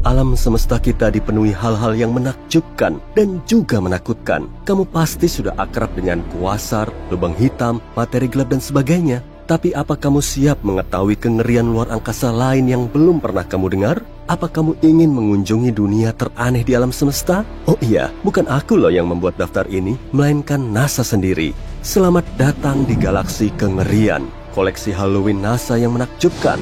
alam semesta kita dipenuhi hal-hal yang menakjubkan dan juga menakutkan. Kamu pasti sudah akrab dengan kuasar, lubang hitam, materi gelap dan sebagainya. Tapi apa kamu siap mengetahui kengerian luar angkasa lain yang belum pernah kamu dengar? Apa kamu ingin mengunjungi dunia teraneh di alam semesta? Oh iya, bukan aku loh yang membuat daftar ini, melainkan NASA sendiri. Selamat datang di galaksi kengerian, koleksi Halloween NASA yang menakjubkan.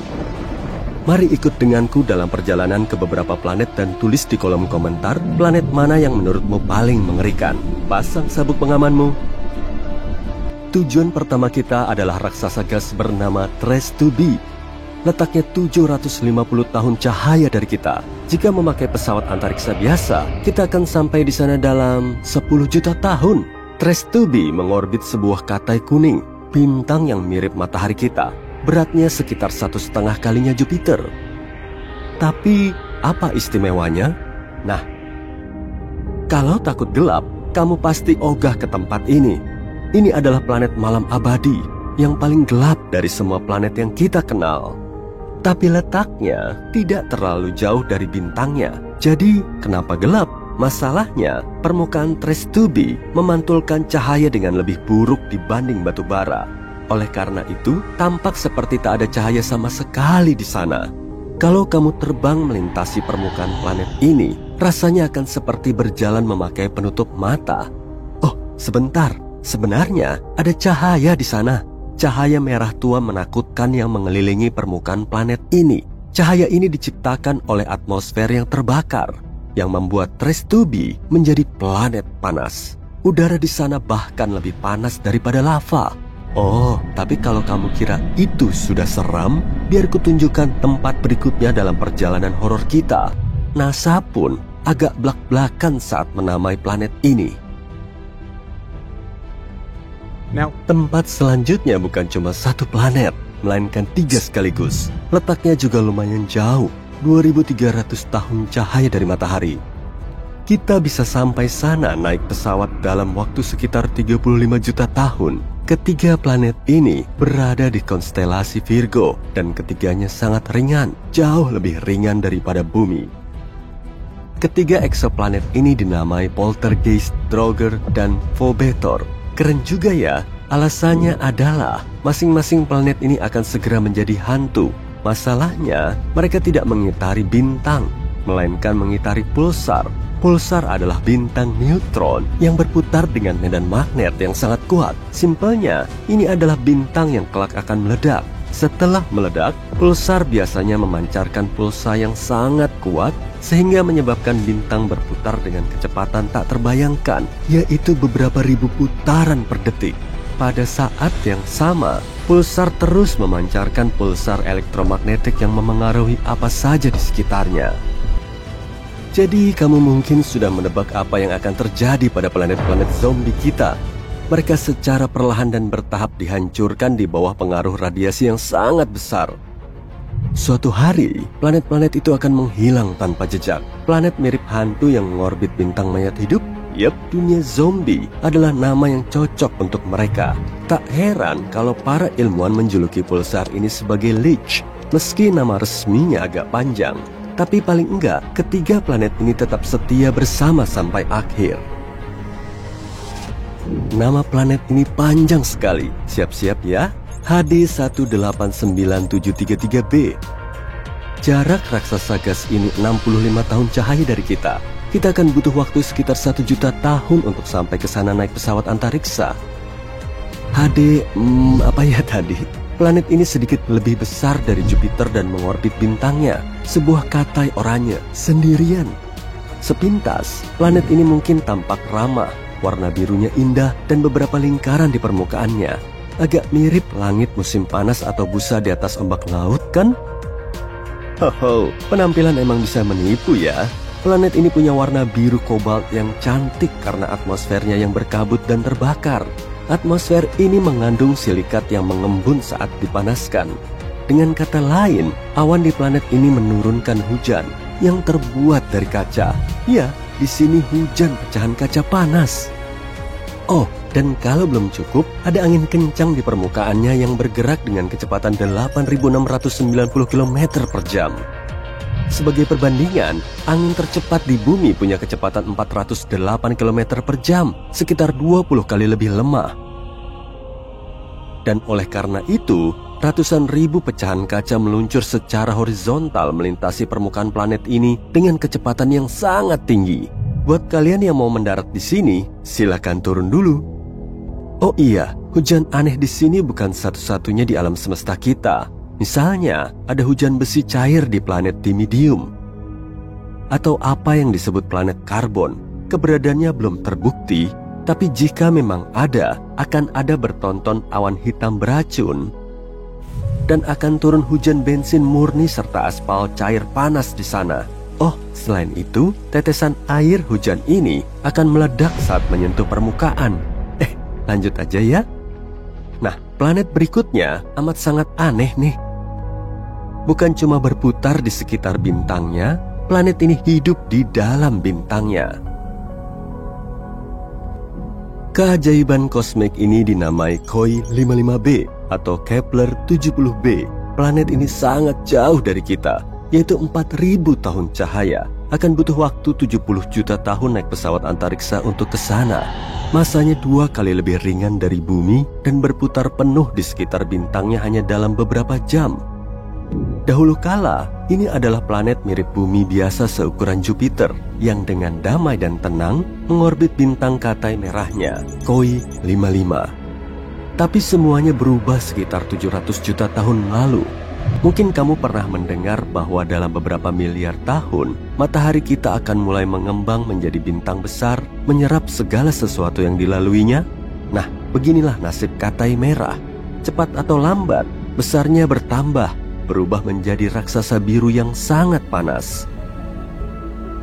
Mari ikut denganku dalam perjalanan ke beberapa planet dan tulis di kolom komentar planet mana yang menurutmu paling mengerikan. Pasang sabuk pengamanmu. Tujuan pertama kita adalah raksasa gas bernama Trace 2B. Letaknya 750 tahun cahaya dari kita. Jika memakai pesawat antariksa biasa, kita akan sampai di sana dalam 10 juta tahun. Trace 2B mengorbit sebuah katai kuning, bintang yang mirip matahari kita. Beratnya sekitar 1,5 kalinya Jupiter. Tapi apa istimewanya? Nah, kalau takut gelap, kamu pasti ogah ke tempat ini. Ini adalah planet malam abadi yang paling gelap dari semua planet yang kita kenal. Tapi letaknya tidak terlalu jauh dari bintangnya. Jadi, kenapa gelap? Masalahnya, permukaan Trace 2B memantulkan cahaya dengan lebih buruk dibanding batu bara. Oleh karena itu, tampak seperti tak ada cahaya sama sekali di sana. Kalau kamu terbang melintasi permukaan planet ini, rasanya akan seperti berjalan memakai penutup mata. Oh, sebentar. Sebenarnya ada cahaya di sana. Cahaya merah tua menakutkan yang mengelilingi permukaan planet ini. Cahaya ini diciptakan oleh atmosfer yang terbakar, yang membuat Trace 2B menjadi planet panas. Udara di sana bahkan lebih panas daripada lava. Oh, tapi kalau kamu kira itu sudah seram, biar kutunjukkan tempat berikutnya dalam perjalanan horor kita. NASA pun agak blak-blakan saat menamai planet ini. Tempat selanjutnya bukan cuma satu planet, melainkan 3 sekaligus. Letaknya juga lumayan jauh, 2300 tahun cahaya dari matahari. Kita bisa sampai sana naik pesawat dalam waktu sekitar 35 juta tahun. Ketiga planet ini berada di konstelasi Virgo, dan ketiganya sangat ringan, jauh lebih ringan daripada bumi. Ketiga eksoplanet ini dinamai Poltergeist, Draugr, dan Phobetor. Keren juga ya, alasannya adalah masing-masing planet ini akan segera menjadi hantu. Masalahnya, mereka tidak mengitari bintang, melainkan mengitari pulsar. Pulsar adalah bintang neutron yang berputar dengan medan magnet yang sangat kuat. Simpelnya, ini adalah bintang yang kelak akan meledak. Setelah meledak, pulsar biasanya memancarkan pulsa yang sangat kuat sehingga menyebabkan bintang berputar dengan kecepatan tak terbayangkan, yaitu beberapa ribu putaran per detik. Pada saat yang sama, pulsar terus memancarkan pulsar elektromagnetik yang memengaruhi apa saja di sekitarnya. Jadi kamu mungkin sudah menebak apa yang akan terjadi pada planet-planet zombie kita. Mereka secara perlahan dan bertahap dihancurkan di bawah pengaruh radiasi yang sangat besar. Suatu hari, planet-planet itu akan menghilang tanpa jejak. Planet mirip hantu yang mengorbit bintang mayat hidup. Yep, dunia zombie adalah nama yang cocok untuk mereka. Tak heran kalau para ilmuwan menjuluki pulsar ini sebagai Lich. Meski nama resminya agak panjang, tapi paling enggak ketiga planet ini tetap setia bersama sampai akhir. Nama planet ini panjang sekali. Siap-siap ya. HD 189733b. Jarak raksasa gas ini 65 tahun cahaya dari kita. Kita akan butuh waktu sekitar 1 juta tahun untuk sampai ke sana naik pesawat antariksa. HD, apa ya tadi? Planet ini sedikit lebih besar dari Jupiter dan mengorbit bintangnya, sebuah katai oranye, sendirian. Sepintas, planet ini mungkin tampak ramah. Warna birunya indah dan beberapa lingkaran di permukaannya. Agak mirip langit musim panas atau busa di atas ombak laut, kan? Hoho, penampilan emang bisa menipu ya. Planet ini punya warna biru kobalt yang cantik karena atmosfernya yang berkabut dan terbakar. Atmosfer ini mengandung silikat yang mengembun saat dipanaskan. Dengan kata lain, awan di planet ini menurunkan hujan yang terbuat dari kaca. Ya, di sini hujan pecahan kaca panas. Oh, dan kalau belum cukup, ada angin kencang di permukaannya yang bergerak dengan kecepatan 8.690 km per jam. Sebagai perbandingan, angin tercepat di bumi punya kecepatan 408 km per jam, sekitar 20 kali lebih lemah. Dan oleh karena itu, ratusan ribu pecahan kaca meluncur secara horizontal melintasi permukaan planet ini dengan kecepatan yang sangat tinggi. Buat kalian yang mau mendarat di sini, silakan turun dulu. Oh iya, hujan aneh di sini bukan satu-satunya di alam semesta kita. Misalnya, ada hujan besi cair di planet Dimidium. Atau apa yang disebut planet karbon. Keberadaannya belum terbukti, tapi jika memang ada, akan ada bertonton awan hitam beracun. Dan akan turun hujan bensin murni serta aspal cair panas di sana. Oh, selain itu, tetesan air hujan ini akan meledak saat menyentuh permukaan. Lanjut aja ya. Nah, planet berikutnya amat sangat aneh nih. Bukan cuma berputar di sekitar bintangnya, planet ini hidup di dalam bintangnya. Keajaiban kosmik ini dinamai KOI 55b atau Kepler 70b. Planet ini sangat jauh dari kita, yaitu 4.000 tahun cahaya. Akan butuh waktu 70 juta tahun naik pesawat antariksa untuk ke sana. Masanya 2 kali lebih ringan dari bumi dan berputar penuh di sekitar bintangnya hanya dalam beberapa jam. Dahulu kala, ini adalah planet mirip bumi biasa seukuran Jupiter yang dengan damai dan tenang mengorbit bintang Katai merahnya, KOI 55. Tapi semuanya berubah sekitar 700 juta tahun lalu. Mungkin kamu pernah mendengar bahwa dalam beberapa miliar tahun, matahari kita akan mulai mengembang menjadi bintang besar, menyerap segala sesuatu yang dilaluinya. Nah, beginilah nasib Katai merah. Cepat atau lambat, besarnya bertambah, berubah menjadi raksasa biru yang sangat panas.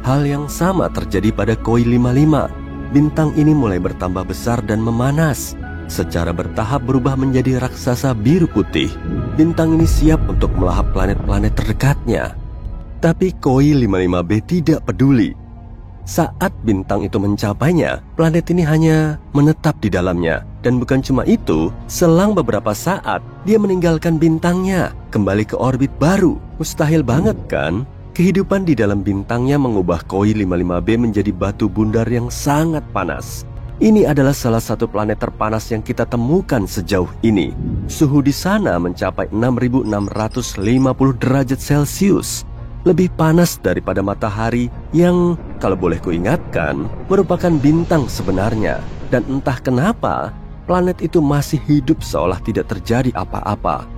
Hal yang sama terjadi pada KOI 55. Bintang ini mulai bertambah besar dan memanas. Secara bertahap berubah menjadi raksasa biru putih. Bintang ini siap untuk melahap planet-planet terdekatnya. Tapi KOI 55b tidak peduli. Saat bintang itu mencapainya, planet ini hanya menetap di dalamnya. Dan bukan cuma itu, selang beberapa saat, dia meninggalkan bintangnya, kembali ke orbit baru. Mustahil banget kan? Kehidupan di dalam bintangnya mengubah KOI 55b menjadi batu bundar yang sangat panas. Ini adalah salah satu planet terpanas yang kita temukan sejauh ini. Suhu di sana mencapai 6.650 derajat Celcius. Lebih panas daripada matahari yang, kalau boleh kuingatkan, merupakan bintang sebenarnya. Dan entah kenapa, planet itu masih hidup seolah tidak terjadi apa-apa.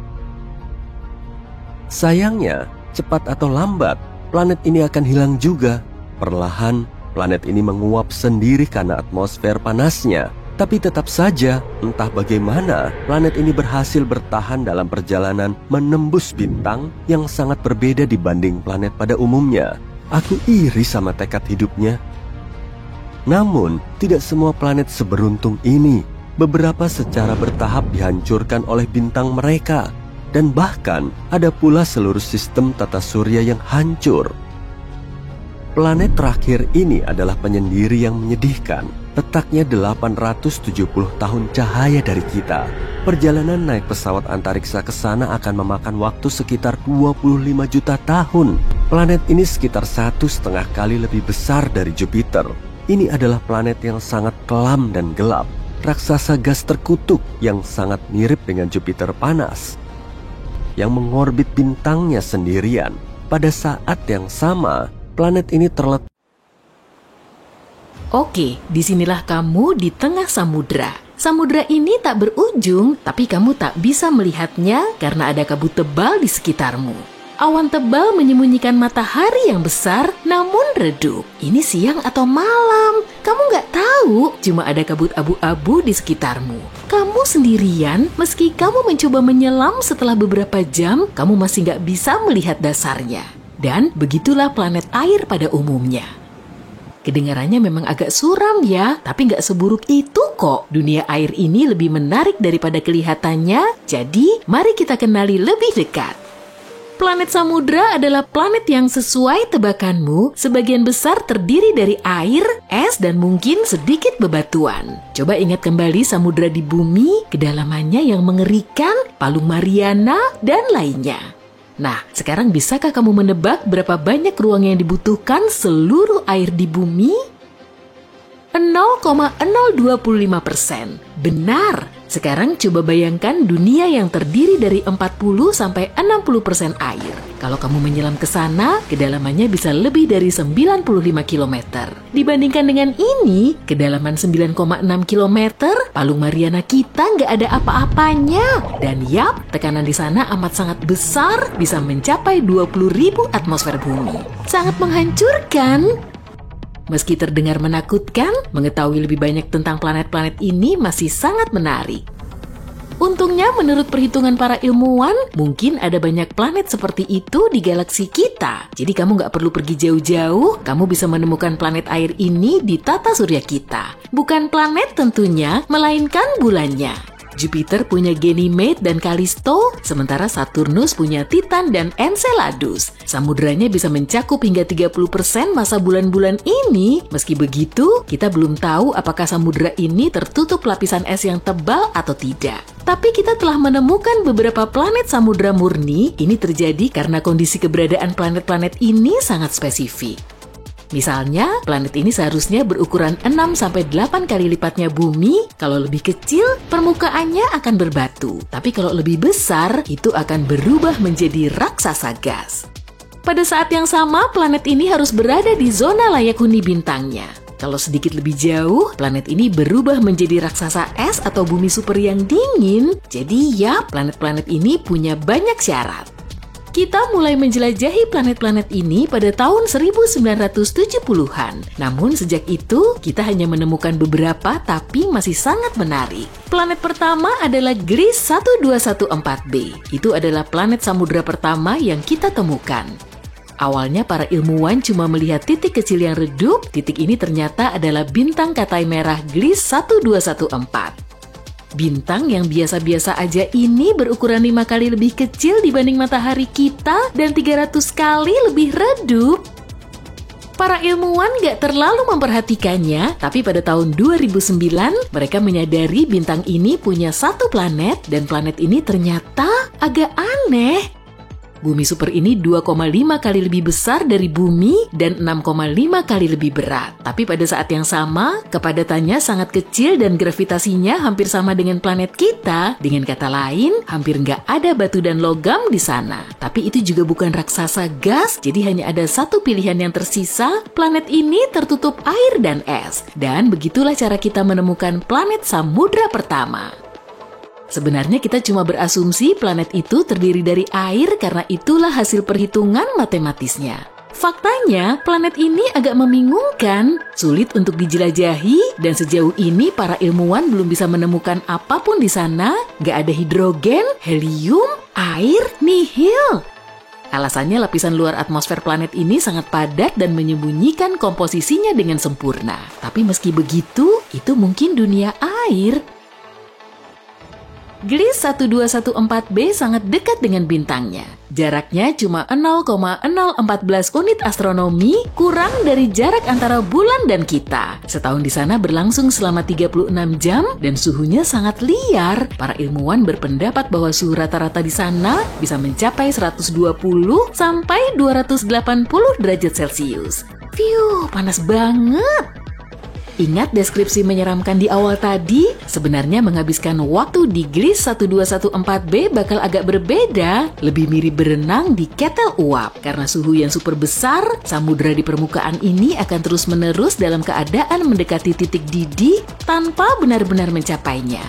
Sayangnya, cepat atau lambat, planet ini akan hilang juga. Perlahan, planet ini menguap sendiri karena atmosfer panasnya. Tapi tetap saja, entah bagaimana, planet ini berhasil bertahan dalam perjalanan menembus bintang yang sangat berbeda dibanding planet pada umumnya. Aku iri sama tekad hidupnya. Namun, tidak semua planet seberuntung ini. Beberapa secara bertahap dihancurkan oleh bintang mereka. Dan bahkan, ada pula seluruh sistem tata surya yang hancur. Planet terakhir ini adalah penyendiri yang menyedihkan. Letaknya 870 tahun cahaya dari kita. Perjalanan naik pesawat antariksa ke sana akan memakan waktu sekitar 25 juta tahun. Planet ini sekitar 1,5 kali lebih besar dari Jupiter. Ini adalah planet yang sangat kelam dan gelap. Raksasa gas terkutuk yang sangat mirip dengan Jupiter panas, yang mengorbit bintangnya sendirian. Pada saat yang sama, planet ini terletak. Oke, disinilah kamu di tengah samudra. Samudra ini tak berujung, tapi kamu tak bisa melihatnya karena ada kabut tebal di sekitarmu. Awan tebal menyembunyikan matahari yang besar, namun redup. Ini siang atau malam? Kamu nggak tahu, cuma ada kabut abu-abu di sekitarmu. Kamu sendirian, meski kamu mencoba menyelam setelah beberapa jam, kamu masih nggak bisa melihat dasarnya. Dan begitulah planet air pada umumnya. Kedengarannya memang agak suram ya, tapi nggak seburuk itu kok. Dunia air ini lebih menarik daripada kelihatannya, jadi mari kita kenali lebih dekat. Planet samudra adalah planet yang sesuai tebakanmu, sebagian besar terdiri dari air, es, dan mungkin sedikit bebatuan. Coba ingat kembali samudra di bumi, kedalamannya yang mengerikan, Palung Mariana, dan lainnya. Nah, sekarang bisakah kamu menebak berapa banyak ruang yang dibutuhkan seluruh air di bumi? 0,025%. Benar. Sekarang coba bayangkan dunia yang terdiri dari 40-60% air. Kalau kamu menyelam ke sana, kedalamannya bisa lebih dari 95 km. Dibandingkan dengan ini, kedalaman 9,6 km, Palung Mariana kita nggak ada apa-apanya. Dan yap, tekanan di sana amat sangat besar, bisa mencapai 20.000 atmosfer bumi. Sangat menghancurkan. Meski terdengar menakutkan, mengetahui lebih banyak tentang planet-planet ini masih sangat menarik. Untungnya menurut perhitungan para ilmuwan, mungkin ada banyak planet seperti itu di galaksi kita. Jadi kamu nggak perlu pergi jauh-jauh, kamu bisa menemukan planet air ini di tata surya kita. Bukan planet tentunya, melainkan bulannya. Jupiter punya Ganymede dan Callisto, sementara Saturnus punya Titan dan Enceladus. Samudranya bisa mencakup hingga 30% masa bulan-bulan ini. Meski begitu, kita belum tahu apakah samudra ini tertutup lapisan es yang tebal atau tidak. Tapi kita telah menemukan beberapa planet samudra murni. Ini terjadi karena kondisi keberadaan planet-planet ini sangat spesifik. Misalnya, planet ini seharusnya berukuran 6-8 kali lipatnya bumi. Kalau lebih kecil, permukaannya akan berbatu. Tapi kalau lebih besar, itu akan berubah menjadi raksasa gas. Pada saat yang sama, planet ini harus berada di zona layak huni bintangnya. Kalau sedikit lebih jauh, planet ini berubah menjadi raksasa es atau bumi super yang dingin. Jadi ya, planet-planet ini punya banyak syarat. Kita mulai menjelajahi planet-planet ini pada tahun 1970-an. Namun sejak itu, kita hanya menemukan beberapa tapi masih sangat menarik. Planet pertama adalah Gliese 1214b. Itu adalah planet samudra pertama yang kita temukan. Awalnya para ilmuwan cuma melihat titik kecil yang redup. Titik ini ternyata adalah bintang katai merah Gliese 1214. Bintang yang biasa-biasa aja ini berukuran 5 kali lebih kecil dibanding matahari kita dan 300 kali lebih redup. Para ilmuwan gak terlalu memperhatikannya, tapi pada tahun 2009 mereka menyadari bintang ini punya satu planet dan planet ini ternyata agak aneh. Bumi super ini 2,5 kali lebih besar dari bumi dan 6,5 kali lebih berat. Tapi pada saat yang sama, kepadatannya sangat kecil dan gravitasinya hampir sama dengan planet kita. Dengan kata lain, hampir nggak ada batu dan logam di sana. Tapi itu juga bukan raksasa gas, jadi hanya ada satu pilihan yang tersisa. Planet ini tertutup air dan es. Dan begitulah cara kita menemukan planet samudra pertama. Sebenarnya kita cuma berasumsi planet itu terdiri dari air karena itulah hasil perhitungan matematisnya. Faktanya, planet ini agak membingungkan, sulit untuk dijelajahi, dan sejauh ini para ilmuwan belum bisa menemukan apapun di sana. Nggak ada hidrogen, helium, air, nihil. Alasannya lapisan luar atmosfer planet ini sangat padat dan menyembunyikan komposisinya dengan sempurna. Tapi meski begitu, itu mungkin dunia air. Gliese 1214b sangat dekat dengan bintangnya. Jaraknya cuma 0,014 unit astronomi, kurang dari jarak antara bulan dan kita. Setahun di sana berlangsung selama 36 jam dan suhunya sangat liar. Para ilmuwan berpendapat bahwa suhu rata-rata di sana bisa mencapai 120 sampai 280 derajat Celcius. Fiuh, panas banget. Ingat deskripsi menyeramkan di awal tadi? Sebenarnya menghabiskan waktu di Gliese 1214b bakal agak berbeda, lebih mirip berenang di ketel uap. Karena suhu yang super besar, samudra di permukaan ini akan terus-menerus dalam keadaan mendekati titik didih tanpa benar-benar mencapainya.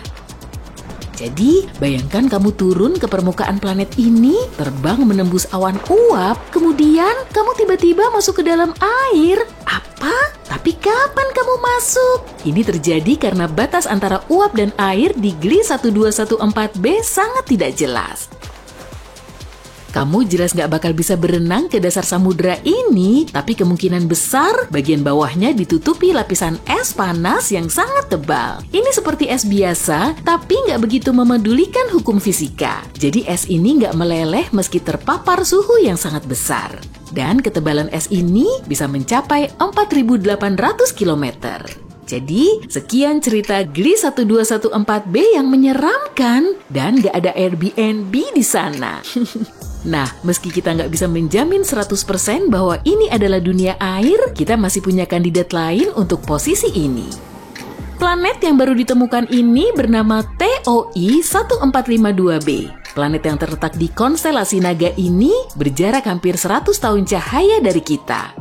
Jadi, bayangkan kamu turun ke permukaan planet ini, terbang menembus awan uap, kemudian kamu tiba-tiba masuk ke dalam air. Apa? Tapi kapan kamu masuk? Ini terjadi karena batas antara uap dan air di Gliese 1214b sangat tidak jelas. Kamu jelas nggak bakal bisa berenang ke dasar samudra ini, tapi kemungkinan besar bagian bawahnya ditutupi lapisan es panas yang sangat tebal. Ini seperti es biasa, tapi nggak begitu memedulikan hukum fisika. Jadi es ini nggak meleleh meski terpapar suhu yang sangat besar. Dan ketebalan es ini bisa mencapai 4.800 km. Jadi, sekian cerita Gliese 1214b yang menyeramkan dan nggak ada Airbnb di sana. Nah, meski kita nggak bisa menjamin 100% bahwa ini adalah dunia air, kita masih punya kandidat lain untuk posisi ini. Planet yang baru ditemukan ini bernama TOI 1452b. Planet yang terletak di konstelasi Naga ini berjarak hampir 100 tahun cahaya dari kita.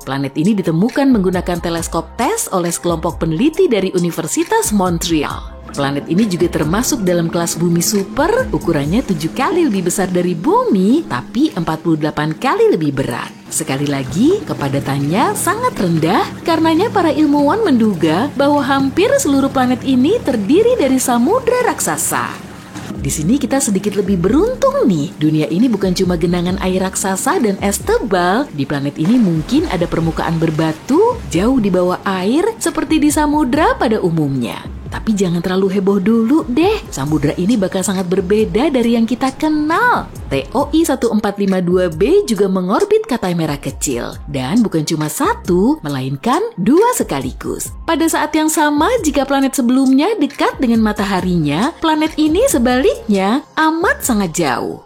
Planet ini ditemukan menggunakan teleskop TESS oleh sekelompok peneliti dari Universitas Montreal. Planet ini juga termasuk dalam kelas bumi super, ukurannya 7 kali lebih besar dari bumi, tapi 48 kali lebih berat. Sekali lagi, kepadatannya sangat rendah, karenanya para ilmuwan menduga bahwa hampir seluruh planet ini terdiri dari samudra raksasa. Di sini kita sedikit lebih beruntung nih. Dunia ini bukan cuma genangan air raksasa dan es tebal. Di planet ini mungkin ada permukaan berbatu jauh di bawah air seperti di samudra pada umumnya. Tapi jangan terlalu heboh dulu deh. Samudra ini bakal sangat berbeda dari yang kita kenal. TOI 1452b juga mengorbit Katai Merah kecil. Dan bukan cuma satu, melainkan 2 sekaligus. Pada saat yang sama, jika planet sebelumnya dekat dengan mataharinya, planet ini sebaliknya amat sangat jauh.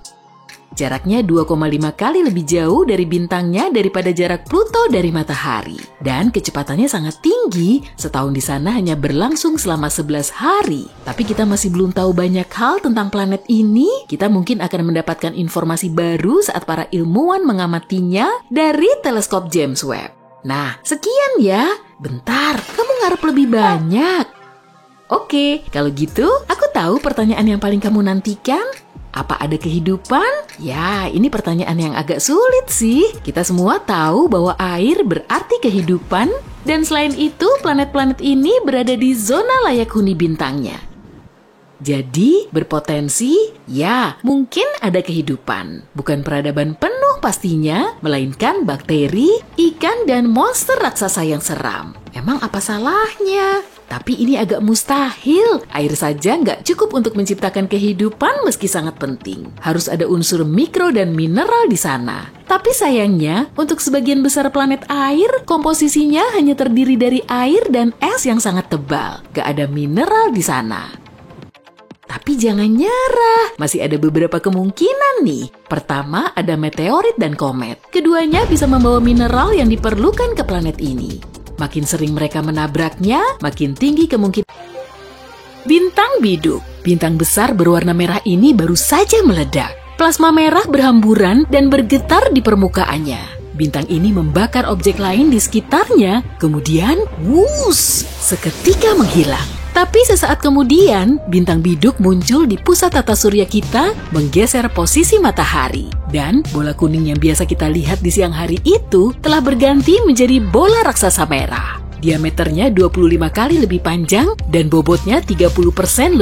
Jaraknya 2,5 kali lebih jauh dari bintangnya daripada jarak Pluto dari matahari. Dan kecepatannya sangat tinggi, setahun di sana hanya berlangsung selama 11 hari. Tapi kita masih belum tahu banyak hal tentang planet ini. Kita mungkin akan mendapatkan informasi baru saat para ilmuwan mengamatinya dari teleskop James Webb. Nah, sekian ya. Bentar, kamu ngarep lebih banyak. Oke, kalau gitu aku tahu pertanyaan yang paling kamu nantikan. Apa ada kehidupan? Ya, ini pertanyaan yang agak sulit sih. Kita semua tahu bahwa air berarti kehidupan, dan selain itu planet-planet ini berada di zona layak huni bintangnya. Jadi, berpotensi, ya, mungkin ada kehidupan. Bukan peradaban penuh pastinya, melainkan bakteri, ikan, dan monster raksasa yang seram. Emang apa salahnya? Tapi ini agak mustahil. Air saja nggak cukup untuk menciptakan kehidupan meski sangat penting. Harus ada unsur mikro dan mineral di sana. Tapi sayangnya, untuk sebagian besar planet air, komposisinya hanya terdiri dari air dan es yang sangat tebal. Nggak ada mineral di sana. Tapi jangan nyerah, masih ada beberapa kemungkinan nih. Pertama, ada meteorit dan komet. Keduanya bisa membawa mineral yang diperlukan ke planet ini. Makin sering mereka menabraknya, makin tinggi kemungkinan. Bintang biduk. Bintang besar berwarna merah ini baru saja meledak. Plasma merah berhamburan dan bergetar di permukaannya. Bintang ini membakar objek lain di sekitarnya, kemudian wuss, seketika menghilang. Tapi sesaat kemudian, bintang biduk muncul di pusat tata surya kita, menggeser posisi matahari. Dan bola kuning yang biasa kita lihat di siang hari itu telah berganti menjadi bola raksasa merah. Diameternya 25 kali lebih panjang dan bobotnya 30%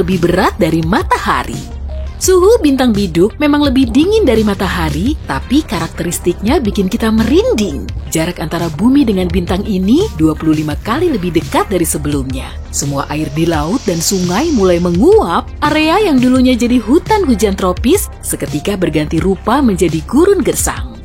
lebih berat dari matahari. Suhu bintang biduk memang lebih dingin dari matahari, tapi karakteristiknya bikin kita merinding. Jarak antara bumi dengan bintang ini 25 kali lebih dekat dari sebelumnya. Semua air di laut dan sungai mulai menguap, area yang dulunya jadi hutan hujan tropis seketika berganti rupa menjadi gurun gersang.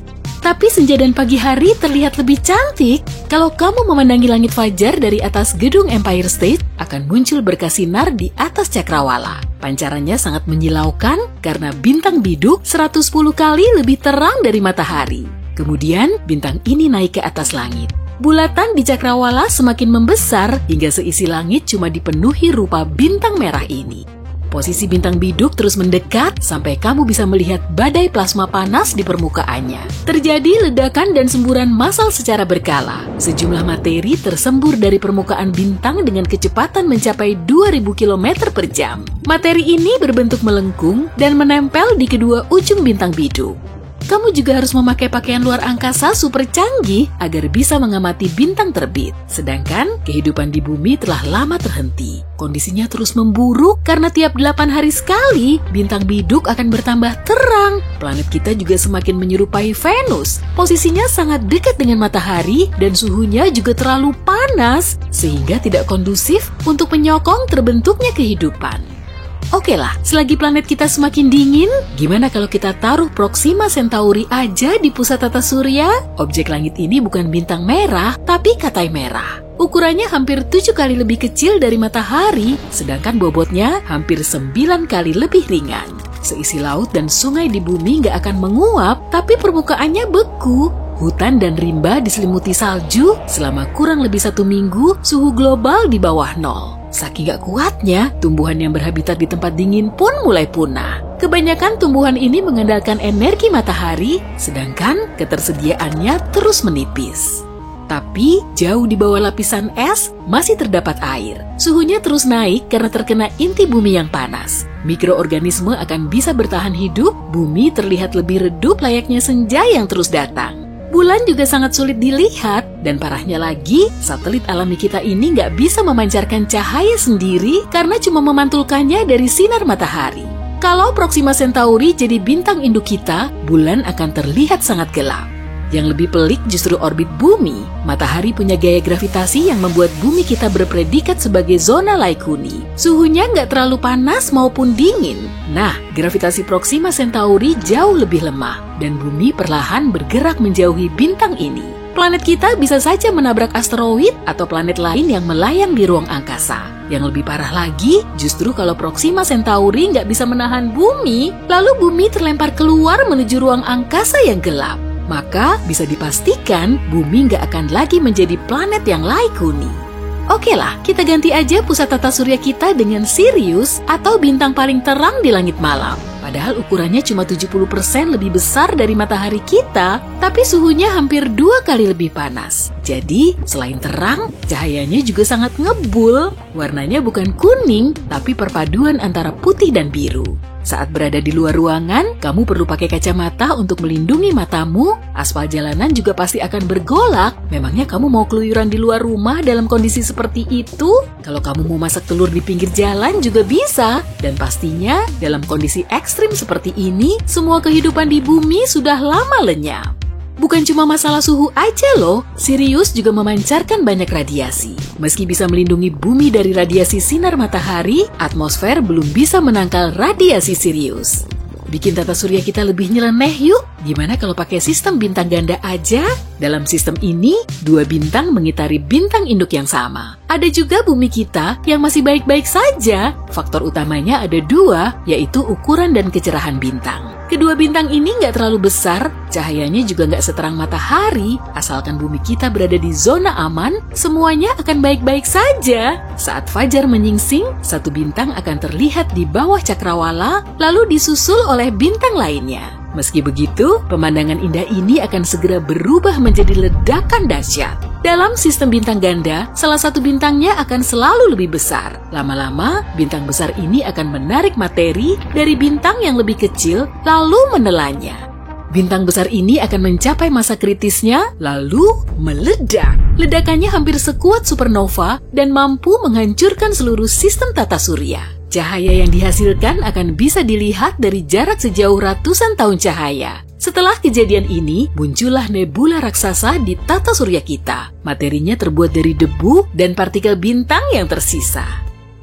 Tapi senja dan pagi hari terlihat lebih cantik. Kalau kamu memandangi langit fajar dari atas gedung Empire State, akan muncul berkas sinar di atas cakrawala. Pancarannya sangat menyilaukan karena bintang biduk 110 kali lebih terang dari matahari. Kemudian, bintang ini naik ke atas langit. Bulatan di cakrawala semakin membesar hingga seisi langit cuma dipenuhi rupa bintang merah ini. Posisi bintang biduk terus mendekat sampai kamu bisa melihat badai plasma panas di permukaannya. Terjadi ledakan dan semburan massal secara berkala. Sejumlah materi tersembur dari permukaan bintang dengan kecepatan mencapai 2000 km per jam. Materi ini berbentuk melengkung dan menempel di kedua ujung bintang biduk. Kamu juga harus memakai pakaian luar angkasa super canggih agar bisa mengamati bintang terbit. Sedangkan kehidupan di bumi telah lama terhenti. Kondisinya terus memburuk karena tiap 8 hari sekali bintang biduk akan bertambah terang. Planet kita juga semakin menyerupai Venus. Posisinya sangat dekat dengan matahari dan suhunya juga terlalu panas sehingga tidak kondusif untuk menyokong terbentuknya kehidupan. Oke lah, selagi planet kita semakin dingin, gimana kalau kita taruh Proxima Centauri aja di pusat tata surya? Objek langit ini bukan bintang merah, tapi Katai Merah. Ukurannya hampir 7 kali lebih kecil dari matahari, sedangkan bobotnya hampir 9 kali lebih ringan. seisi laut dan sungai di bumi nggak akan menguap, tapi permukaannya beku. Hutan dan rimba diselimuti salju selama kurang lebih 1 minggu, suhu global di bawah 0. Saking gak kuatnya, tumbuhan yang berhabitat di tempat dingin pun mulai punah. Kebanyakan tumbuhan ini mengandalkan energi matahari, sedangkan ketersediaannya terus menipis. Tapi jauh di bawah lapisan es masih terdapat air. Suhunya terus naik karena terkena inti bumi yang panas. Mikroorganisme akan bisa bertahan hidup, bumi terlihat lebih redup layaknya senja yang terus datang. Bulan juga sangat sulit dilihat, dan parahnya lagi, satelit alami kita ini nggak bisa memancarkan cahaya sendiri karena cuma memantulkannya dari sinar matahari. Kalau Proxima Centauri jadi bintang induk kita, bulan akan terlihat sangat gelap. Yang lebih pelik justru orbit bumi. Matahari punya gaya gravitasi yang membuat bumi kita berpredikat sebagai zona Laikuni. Suhunya nggak terlalu panas maupun dingin. Nah, gravitasi Proxima Centauri jauh lebih lemah, dan bumi perlahan bergerak menjauhi bintang ini. Planet kita bisa saja menabrak asteroid atau planet lain yang melayang di ruang angkasa. Yang lebih parah lagi, justru kalau Proxima Centauri nggak bisa menahan bumi, lalu bumi terlempar keluar menuju ruang angkasa yang gelap. Maka bisa dipastikan bumi nggak akan lagi menjadi planet yang Laikuni. Oke lah, kita ganti aja pusat tata surya kita dengan Sirius atau bintang paling terang di langit malam. Padahal ukurannya cuma 70% lebih besar dari matahari kita, tapi suhunya hampir 2 kali lebih panas. Jadi, selain terang, cahayanya juga sangat ngebul. Warnanya bukan kuning, tapi perpaduan antara putih dan biru. Saat berada di luar ruangan, kamu perlu pakai kacamata untuk melindungi matamu. Aspal jalanan juga pasti akan bergolak. Memangnya kamu mau keluyuran di luar rumah dalam kondisi seperti itu? Kalau kamu mau masak telur di pinggir jalan juga bisa. Dan pastinya, dalam kondisi ekstrim seperti ini, semua kehidupan di bumi sudah lama lenyap. Bukan cuma masalah suhu aja loh, Sirius juga memancarkan banyak radiasi. Meski bisa melindungi bumi dari radiasi sinar matahari, atmosfer belum bisa menangkal radiasi Sirius. Bikin tata surya kita lebih nyeleneh yuk. Gimana kalau pakai sistem bintang ganda aja? Dalam sistem ini, 2 bintang mengitari bintang induk yang sama. Ada juga bumi kita yang masih baik-baik saja. Faktor utamanya ada 2, yaitu ukuran dan kecerahan bintang. Kedua bintang ini nggak terlalu besar, cahayanya juga nggak seterang matahari. Asalkan bumi kita berada di zona aman, semuanya akan baik-baik saja. Saat fajar menyingsing, 1 bintang akan terlihat di bawah cakrawala, lalu disusul oleh bintang lainnya. Meski begitu, pemandangan indah ini akan segera berubah menjadi ledakan dahsyat. Dalam sistem bintang ganda, salah satu bintangnya akan selalu lebih besar. Lama-lama, bintang besar ini akan menarik materi dari bintang yang lebih kecil, lalu menelannya. Bintang besar ini akan mencapai masa kritisnya, lalu meledak. Ledakannya hampir sekuat supernova dan mampu menghancurkan seluruh sistem tata surya. Cahaya yang dihasilkan akan bisa dilihat dari jarak sejauh ratusan tahun cahaya. Setelah kejadian ini, muncullah nebula raksasa di tata surya kita. Materinya terbuat dari debu dan partikel bintang yang tersisa.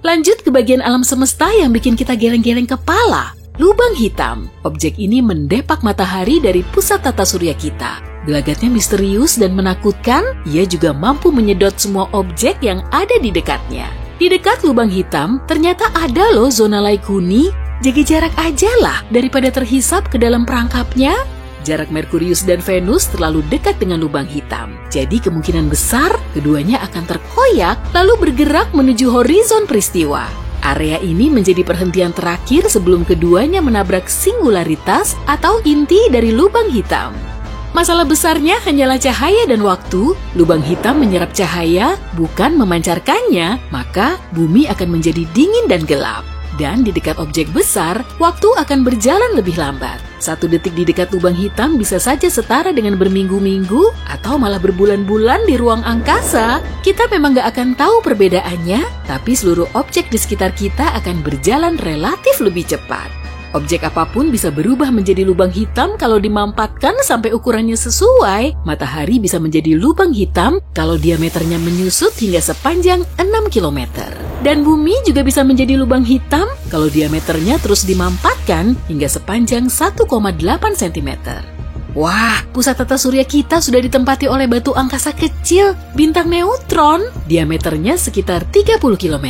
Lanjut ke bagian alam semesta yang bikin kita geleng-geleng kepala. Lubang hitam. Objek ini mendepak matahari dari pusat tata surya kita. Gelagatnya misterius dan menakutkan, ia juga mampu menyedot semua objek yang ada di dekatnya. Di dekat lubang hitam, ternyata ada loh zona Laikuni. Jaga jarak aja lah daripada terhisap ke dalam perangkapnya. Jarak Merkurius dan Venus terlalu dekat dengan lubang hitam. Jadi kemungkinan besar keduanya akan terkoyak lalu bergerak menuju horizon peristiwa. Area ini menjadi perhentian terakhir sebelum keduanya menabrak singularitas atau inti dari lubang hitam. Masalah besarnya hanyalah cahaya dan waktu. Lubang hitam menyerap cahaya, bukan memancarkannya, maka bumi akan menjadi dingin dan gelap. Dan di dekat objek besar, waktu akan berjalan lebih lambat. 1 detik di dekat lubang hitam bisa saja setara dengan berminggu-minggu atau malah berbulan-bulan di ruang angkasa. Kita memang gak akan tahu perbedaannya, tapi seluruh objek di sekitar kita akan berjalan relatif lebih cepat. Objek apapun bisa berubah menjadi lubang hitam kalau dimampatkan sampai ukurannya sesuai. Matahari bisa menjadi lubang hitam kalau diameternya menyusut hingga sepanjang 6 km. Dan bumi juga bisa menjadi lubang hitam kalau diameternya terus dimampatkan hingga sepanjang 1,8 cm. Wah, pusat tata surya kita sudah ditempati oleh batu angkasa kecil, bintang neutron, diameternya sekitar 30 km.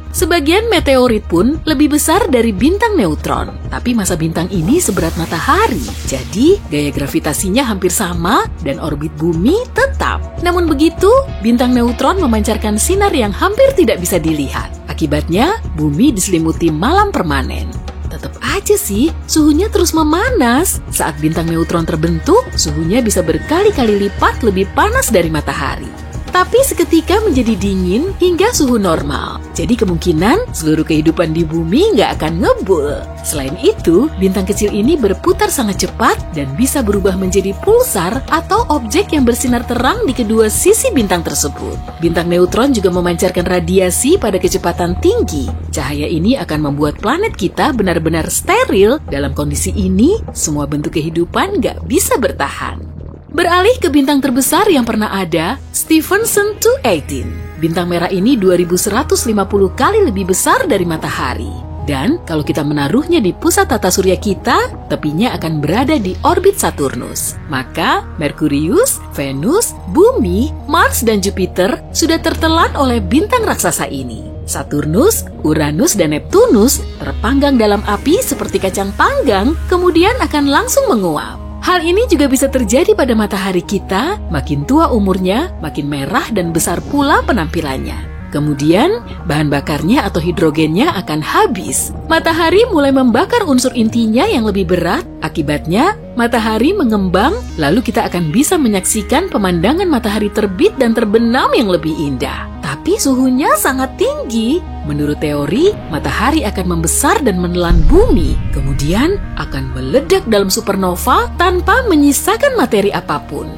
Sebagian meteorit pun lebih besar dari bintang neutron, tapi massa bintang ini seberat matahari. Jadi, gaya gravitasinya hampir sama dan orbit bumi tetap. Namun begitu, bintang neutron memancarkan sinar yang hampir tidak bisa dilihat. Akibatnya, bumi diselimuti malam permanen. Tetap aja sih, suhunya terus memanas. Saat bintang neutron terbentuk, suhunya bisa berkali-kali lipat lebih panas dari matahari. Tapi seketika menjadi dingin hingga suhu normal. Jadi kemungkinan seluruh kehidupan di bumi nggak akan ngebul. Selain itu, bintang kecil ini berputar sangat cepat dan bisa berubah menjadi pulsar atau objek yang bersinar terang di kedua sisi bintang tersebut. Bintang neutron juga memancarkan radiasi pada kecepatan tinggi. Cahaya ini akan membuat planet kita benar-benar steril. Dalam kondisi ini, semua bentuk kehidupan nggak bisa bertahan. Beralih ke bintang terbesar yang pernah ada, Stephenson 218. Bintang merah ini 2150 kali lebih besar dari matahari. Dan kalau kita menaruhnya di pusat tata surya kita, tepinya akan berada di orbit Saturnus. Maka, Merkurius, Venus, Bumi, Mars, dan Jupiter sudah tertelan oleh bintang raksasa ini. Saturnus, Uranus, dan Neptunus terpanggang dalam api seperti kacang panggang, kemudian akan langsung menguap. Hal ini juga bisa terjadi pada matahari kita, makin tua umurnya, makin merah dan besar pula penampilannya. Kemudian, bahan bakarnya atau hidrogennya akan habis. Matahari mulai membakar unsur intinya yang lebih berat, akibatnya matahari mengembang, lalu kita akan bisa menyaksikan pemandangan matahari terbit dan terbenam yang lebih indah. Tapi suhunya sangat tinggi. Menurut teori, matahari akan membesar dan menelan bumi, kemudian akan meledak dalam supernova tanpa menyisakan materi apapun.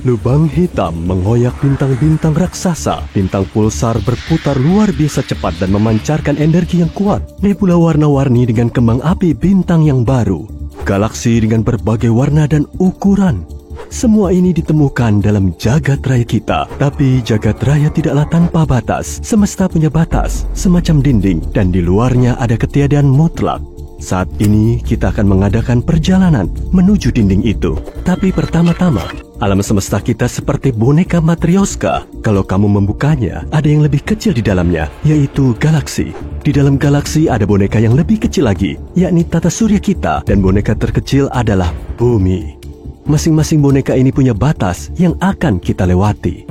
Lubang hitam mengoyak bintang-bintang raksasa. Bintang pulsar berputar luar biasa cepat dan memancarkan energi yang kuat. Nebula warna-warni dengan kembang api bintang yang baru. Galaksi dengan berbagai warna dan ukuran. Semua ini ditemukan dalam jagat raya kita. Tapi jagat raya tidaklah tanpa batas. Semesta punya batas, semacam dinding, dan di luarnya ada ketiadaan mutlak. Saat ini kita akan mengadakan perjalanan menuju dinding itu. Tapi pertama-tama, alam semesta kita seperti boneka Matryoshka. Kalau kamu membukanya, ada yang lebih kecil di dalamnya, yaitu galaksi. Di dalam galaksi ada boneka yang lebih kecil lagi, yakni tata surya kita, dan boneka terkecil adalah bumi. Masing-masing boneka ini punya batas yang akan kita lewati.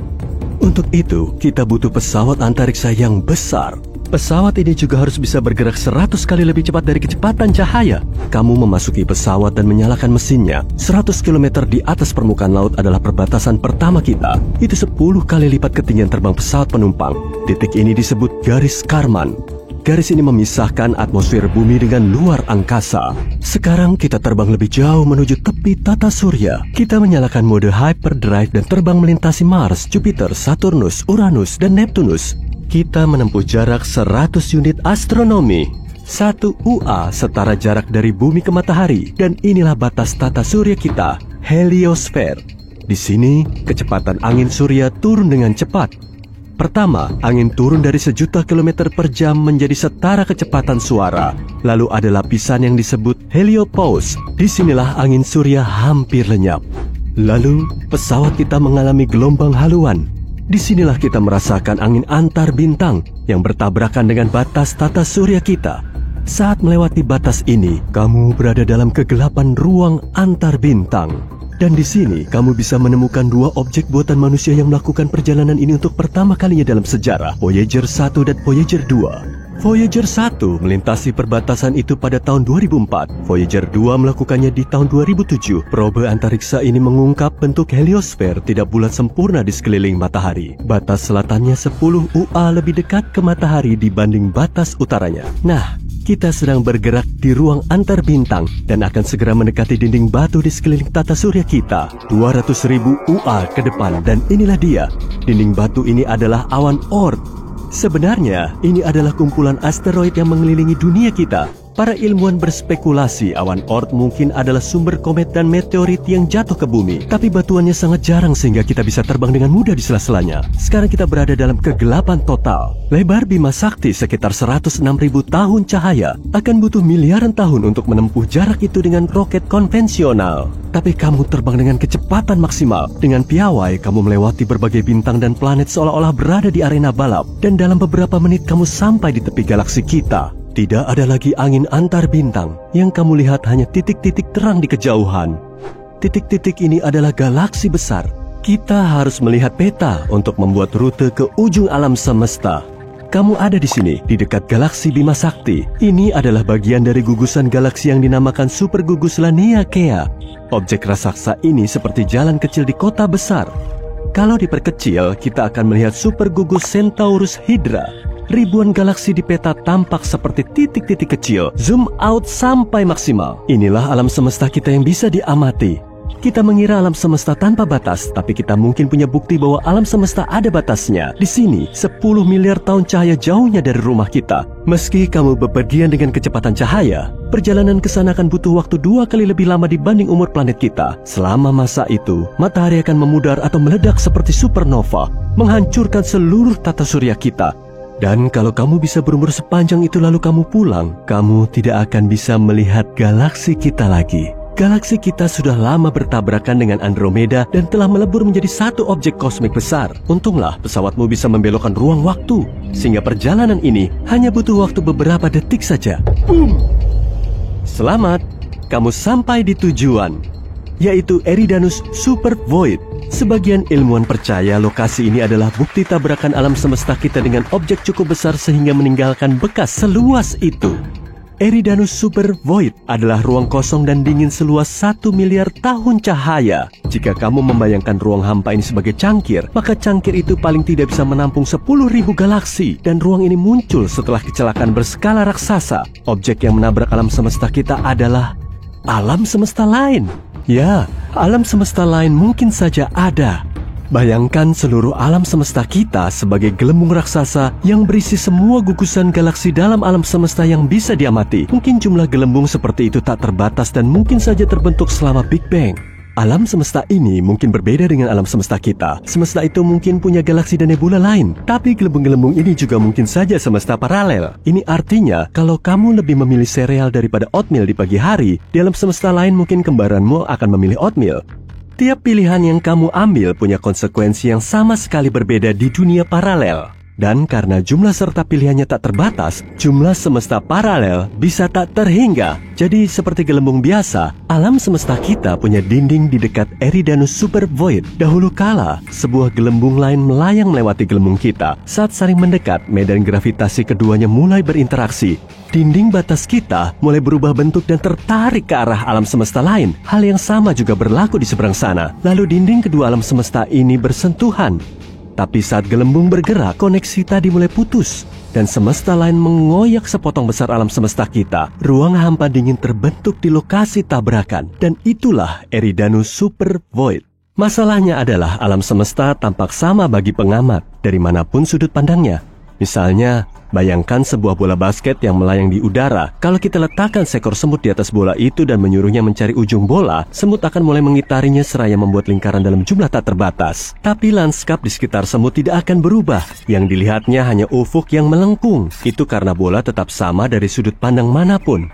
Untuk itu, kita butuh pesawat antariksa yang besar. Pesawat ini juga harus bisa bergerak 100 kali lebih cepat dari kecepatan cahaya. Kamu memasuki pesawat dan menyalakan mesinnya. 100 km di atas permukaan laut adalah perbatasan pertama kita. Itu 10 kali lipat ketinggian terbang pesawat penumpang. Titik ini disebut garis Kármán. Garis ini memisahkan atmosfer bumi dengan luar angkasa. Sekarang kita terbang lebih jauh menuju tepi tata surya. Kita menyalakan mode hyperdrive dan terbang melintasi Mars, Jupiter, Saturnus, Uranus, dan Neptunus. Kita menempuh jarak 100 unit astronomi. 1 UA setara jarak dari bumi ke matahari. Dan inilah batas tata surya kita, heliosfer. Di sini, kecepatan angin surya turun dengan cepat. Pertama, angin turun dari 1.000.000 km per jam menjadi setara kecepatan suara. Lalu ada lapisan yang disebut heliopause. Disinilah angin surya hampir lenyap. Lalu, pesawat kita mengalami gelombang haluan. Disinilah kita merasakan angin antar bintang yang bertabrakan dengan batas tata surya kita. Saat melewati batas ini, kamu berada dalam kegelapan ruang antar bintang. Dan di sini, kamu bisa menemukan 2 objek buatan manusia yang melakukan perjalanan ini untuk pertama kalinya dalam sejarah, Voyager 1 dan Voyager 2. Voyager 1 melintasi perbatasan itu pada tahun 2004. Voyager 2 melakukannya di tahun 2007. Probe antariksa ini mengungkap bentuk heliosfer tidak bulat sempurna di sekeliling matahari. Batas selatannya 10 UA lebih dekat ke matahari dibanding batas utaranya. Nah, kita sedang bergerak di ruang antar bintang dan akan segera mendekati dinding batu di sekeliling tata surya kita. 200.000 UA ke depan, dan inilah dia. Dinding batu ini adalah awan Oort. Sebenarnya, ini adalah kumpulan asteroid yang mengelilingi dunia kita. Para ilmuwan berspekulasi awan Oort mungkin adalah sumber komet dan meteorit yang jatuh ke bumi. Tapi batuannya sangat jarang sehingga kita bisa terbang dengan mudah di sela-selanya. Sekarang kita berada dalam kegelapan total. Lebar Bima Sakti sekitar 106.000 tahun cahaya. Akan butuh miliaran tahun untuk menempuh jarak itu dengan roket konvensional. Tapi kamu terbang dengan kecepatan maksimal. Dengan piawai, kamu melewati berbagai bintang dan planet seolah-olah berada di arena balap. Dan dalam beberapa menit kamu sampai di tepi galaksi kita. Tidak ada lagi angin antar bintang. Yang kamu lihat hanya titik-titik terang di kejauhan. Titik-titik ini adalah galaksi besar. Kita harus melihat peta untuk membuat rute ke ujung alam semesta. Kamu ada di sini, di dekat galaksi Bima Sakti. Ini adalah bagian dari gugusan galaksi yang dinamakan Super Gugus Laniakea. Objek raksasa ini seperti jalan kecil di kota besar. Kalau diperkecil, kita akan melihat Super Gugus Centaurus Hydra. Ribuan galaksi di peta tampak seperti titik-titik kecil. Zoom out sampai maksimal. Inilah alam semesta kita yang bisa diamati. Kita mengira alam semesta tanpa batas, tapi kita mungkin punya bukti bahwa alam semesta ada batasnya. Di sini, 10 miliar tahun cahaya jauhnya dari rumah kita. Meski kamu bepergian dengan kecepatan cahaya, perjalanan ke sana akan butuh waktu 2 kali lebih lama dibanding umur planet kita. Selama masa itu, matahari akan memudar atau meledak seperti supernova, menghancurkan seluruh tata surya kita. Dan kalau kamu bisa berumur sepanjang itu lalu kamu pulang, kamu tidak akan bisa melihat galaksi kita lagi. Galaksi kita sudah lama bertabrakan dengan Andromeda dan telah melebur menjadi satu objek kosmik besar. Untunglah pesawatmu bisa membelokkan ruang waktu, sehingga perjalanan ini hanya butuh waktu beberapa detik saja. Boom! Selamat, kamu sampai di tujuan, yaitu Eridanus Super Void. Sebagian ilmuwan percaya lokasi ini adalah bukti tabrakan alam semesta kita dengan objek cukup besar sehingga meninggalkan bekas seluas itu. Eridanus Super Void adalah ruang kosong dan dingin seluas 1 miliar tahun cahaya. Jika kamu membayangkan ruang hampa ini sebagai cangkir, maka cangkir itu paling tidak bisa menampung 10.000 galaksi. Dan ruang ini muncul setelah kecelakaan berskala raksasa. Objek yang menabrak alam semesta kita adalah alam semesta lain. Ya, alam semesta lain mungkin saja ada. Bayangkan seluruh alam semesta kita sebagai gelembung raksasa yang berisi semua gugusan galaksi dalam alam semesta yang bisa diamati. Mungkin jumlah gelembung seperti itu tak terbatas dan mungkin saja terbentuk selama Big Bang. Alam semesta ini mungkin berbeda dengan alam semesta kita. Semesta itu mungkin punya galaksi dan nebula lain. Tapi gelembung-gelembung ini juga mungkin saja semesta paralel. Ini artinya, kalau kamu lebih memilih sereal daripada oatmeal di pagi hari, di alam semesta lain mungkin kembaranmu akan memilih oatmeal. Tiap pilihan yang kamu ambil punya konsekuensi yang sama sekali berbeda di dunia paralel. Dan karena jumlah serta pilihannya tak terbatas, jumlah semesta paralel bisa tak terhingga. Jadi seperti gelembung biasa, alam semesta kita punya dinding di dekat Eridanus Super Void. Dahulu kala, sebuah gelembung lain melayang melewati gelembung kita. Saat saling mendekat, medan gravitasi keduanya mulai berinteraksi. Dinding batas kita mulai berubah bentuk dan tertarik ke arah alam semesta lain. Hal yang sama juga berlaku di seberang sana. Lalu dinding kedua alam semesta ini bersentuhan. Tapi saat gelembung bergerak, koneksi tadi mulai putus. Dan semesta lain mengoyak sepotong besar alam semesta kita. Ruang hampa dingin terbentuk di lokasi tabrakan. Dan itulah Eridanus Super Void. Masalahnya adalah alam semesta tampak sama bagi pengamat, dari manapun sudut pandangnya. Misalnya, bayangkan sebuah bola basket yang melayang di udara. Kalau kita letakkan seekor semut di atas bola itu dan menyuruhnya mencari ujung bola, semut akan mulai mengitarinya seraya membuat lingkaran dalam jumlah tak terbatas. Tapi lanskap di sekitar semut tidak akan berubah. Yang dilihatnya hanya ufuk yang melengkung. Itu karena bola tetap sama dari sudut pandang manapun.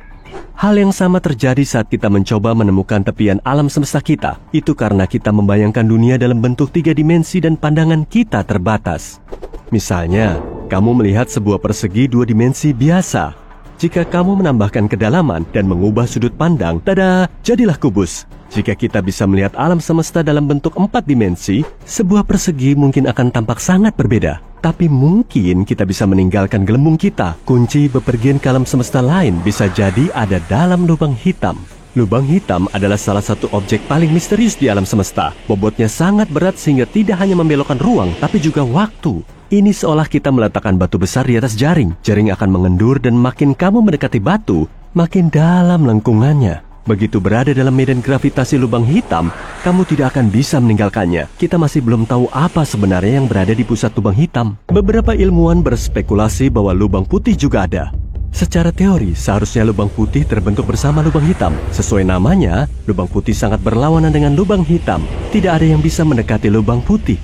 Hal yang sama terjadi saat kita mencoba menemukan tepian alam semesta kita. Itu karena kita membayangkan dunia dalam bentuk 3 dimensi dan pandangan kita terbatas. Misalnya, kamu melihat sebuah persegi 2 dimensi biasa. Jika kamu menambahkan kedalaman dan mengubah sudut pandang, tada, jadilah kubus. Jika kita bisa melihat alam semesta dalam bentuk 4 dimensi, sebuah persegi mungkin akan tampak sangat berbeda. Tapi mungkin kita bisa meninggalkan gelembung kita. Kunci bepergian ke alam semesta lain bisa jadi ada dalam lubang hitam. Lubang hitam adalah salah satu objek paling misterius di alam semesta. Bobotnya sangat berat sehingga tidak hanya membelokkan ruang, tapi juga waktu. Ini seolah kita meletakkan batu besar di atas jaring. Jaring akan mengendur dan makin kamu mendekati batu, makin dalam lengkungannya. Begitu berada dalam medan gravitasi lubang hitam, kamu tidak akan bisa meninggalkannya. Kita masih belum tahu apa sebenarnya yang berada di pusat lubang hitam. Beberapa ilmuwan berspekulasi bahwa lubang putih juga ada. Secara teori, seharusnya lubang putih terbentuk bersama lubang hitam. Sesuai namanya, lubang putih sangat berlawanan dengan lubang hitam. Tidak ada yang bisa mendekati lubang putih.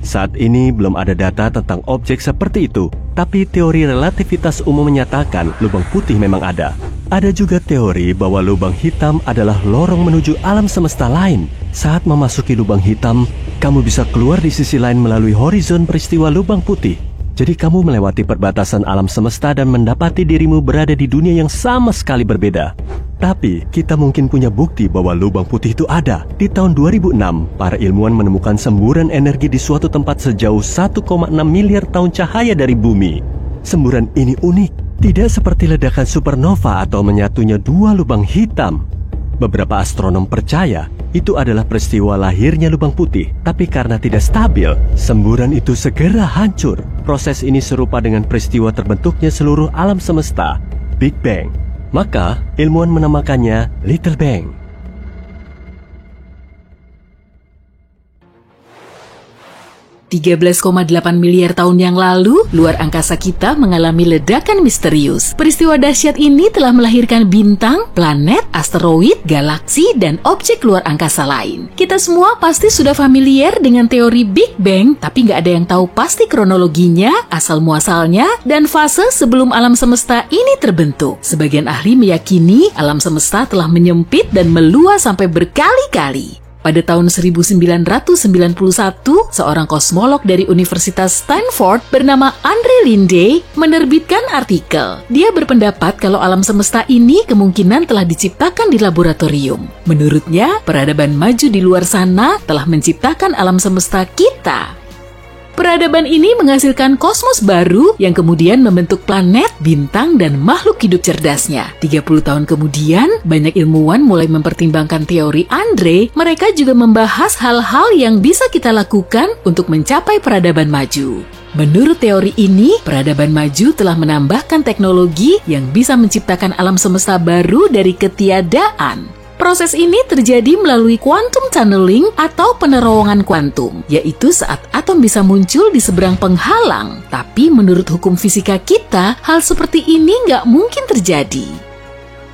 Saat ini belum ada data tentang objek seperti itu, tapi teori relativitas umum menyatakan lubang putih memang ada. Ada juga teori bahwa lubang hitam adalah lorong menuju alam semesta lain. Saat memasuki lubang hitam, kamu bisa keluar di sisi lain melalui horizon peristiwa lubang putih. Jadi kamu melewati perbatasan alam semesta dan mendapati dirimu berada di dunia yang sama sekali berbeda. Tapi kita mungkin punya bukti bahwa lubang putih itu ada. Di tahun 2006, para ilmuwan menemukan semburan energi di suatu tempat sejauh 1,6 miliar tahun cahaya dari bumi. Semburan ini unik, tidak seperti ledakan supernova atau menyatunya dua lubang hitam. Beberapa astronom percaya itu adalah peristiwa lahirnya lubang putih, tapi karena tidak stabil, semburan itu segera hancur. Proses ini serupa dengan peristiwa terbentuknya seluruh alam semesta, Big Bang. Maka, ilmuwan menamakannya Little Bang. 13,8 miliar tahun yang lalu, luar angkasa kita mengalami ledakan misterius. Peristiwa dahsyat ini telah melahirkan bintang, planet, asteroid, galaksi, dan objek luar angkasa lain. Kita semua pasti sudah familiar dengan teori Big Bang, tapi nggak ada yang tahu pasti kronologinya, asal-muasalnya, dan fase sebelum alam semesta ini terbentuk. Sebagian ahli meyakini alam semesta telah menyempit dan meluas sampai berkali-kali. Pada tahun 1991, seorang kosmolog dari Universitas Stanford bernama Andre Linde menerbitkan artikel. Dia berpendapat kalau alam semesta ini kemungkinan telah diciptakan di laboratorium. Menurutnya, peradaban maju di luar sana telah menciptakan alam semesta kita. Peradaban ini menghasilkan kosmos baru yang kemudian membentuk planet, bintang, dan makhluk hidup cerdasnya. 30 tahun kemudian, banyak ilmuwan mulai mempertimbangkan teori Andre. Mereka juga membahas hal-hal yang bisa kita lakukan untuk mencapai peradaban maju. Menurut teori ini, peradaban maju telah menambahkan teknologi yang bisa menciptakan alam semesta baru dari ketiadaan. Proses ini terjadi melalui quantum tunneling atau penerowongan kuantum, yaitu saat atom bisa muncul di seberang penghalang. Tapi menurut hukum fisika kita, hal seperti ini nggak mungkin terjadi.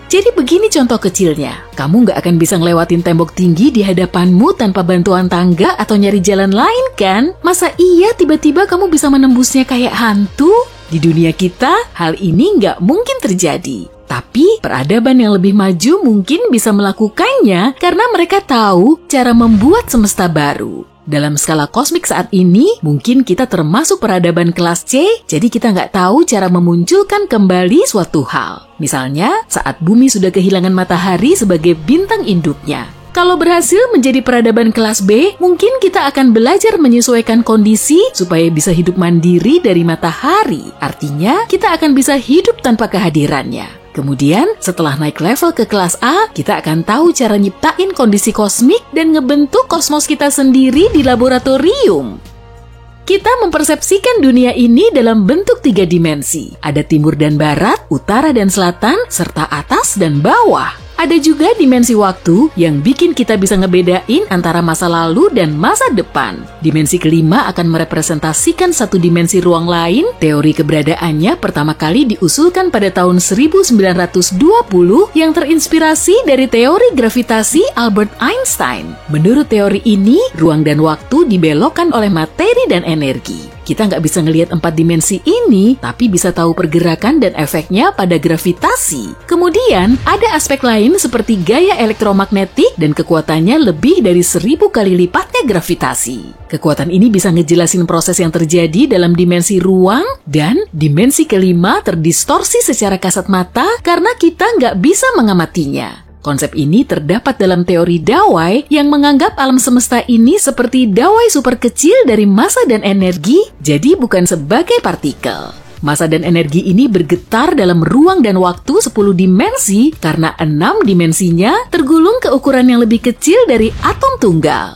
Jadi begini contoh kecilnya, kamu nggak akan bisa ngelewatin tembok tinggi di hadapanmu tanpa bantuan tangga atau nyari jalan lain kan? Masa iya tiba-tiba kamu bisa menembusnya kayak hantu? Di dunia kita, hal ini nggak mungkin terjadi. Tapi, peradaban yang lebih maju mungkin bisa melakukannya karena mereka tahu cara membuat semesta baru. Dalam skala kosmik saat ini, mungkin kita termasuk peradaban kelas C, jadi kita nggak tahu cara memunculkan kembali suatu hal. Misalnya, saat bumi sudah kehilangan matahari sebagai bintang induknya. Kalau berhasil menjadi peradaban kelas B, mungkin kita akan belajar menyesuaikan kondisi supaya bisa hidup mandiri dari matahari. Artinya, kita akan bisa hidup tanpa kehadirannya. Kemudian, setelah naik level ke kelas A, kita akan tahu cara nyiptain kondisi kosmik dan ngebentuk kosmos kita sendiri di laboratorium. Kita mempersepsikan dunia ini dalam bentuk 3 dimensi. Ada timur dan barat, utara dan selatan, serta atas dan bawah. Ada juga dimensi waktu yang bikin kita bisa ngebedain antara masa lalu dan masa depan. Dimensi kelima akan merepresentasikan satu dimensi ruang lain. Teori keberadaannya pertama kali diusulkan pada tahun 1920 yang terinspirasi dari teori gravitasi Albert Einstein. Menurut teori ini, ruang dan waktu dibelokkan oleh materi dan energi. Kita nggak bisa ngelihat 4 dimensi ini, tapi bisa tahu pergerakan dan efeknya pada gravitasi. Kemudian, ada aspek lain seperti gaya elektromagnetik dan kekuatannya lebih dari 1000 kali lipatnya gravitasi. Kekuatan ini bisa ngejelasin proses yang terjadi dalam dimensi ruang, dan dimensi kelima terdistorsi secara kasat mata karena kita nggak bisa mengamatinya. Konsep ini terdapat dalam teori dawai yang menganggap alam semesta ini seperti dawai super kecil dari massa dan energi, jadi bukan sebagai partikel. Massa dan energi ini bergetar dalam ruang dan waktu 10 dimensi karena 6 dimensinya tergulung ke ukuran yang lebih kecil dari atom tunggal.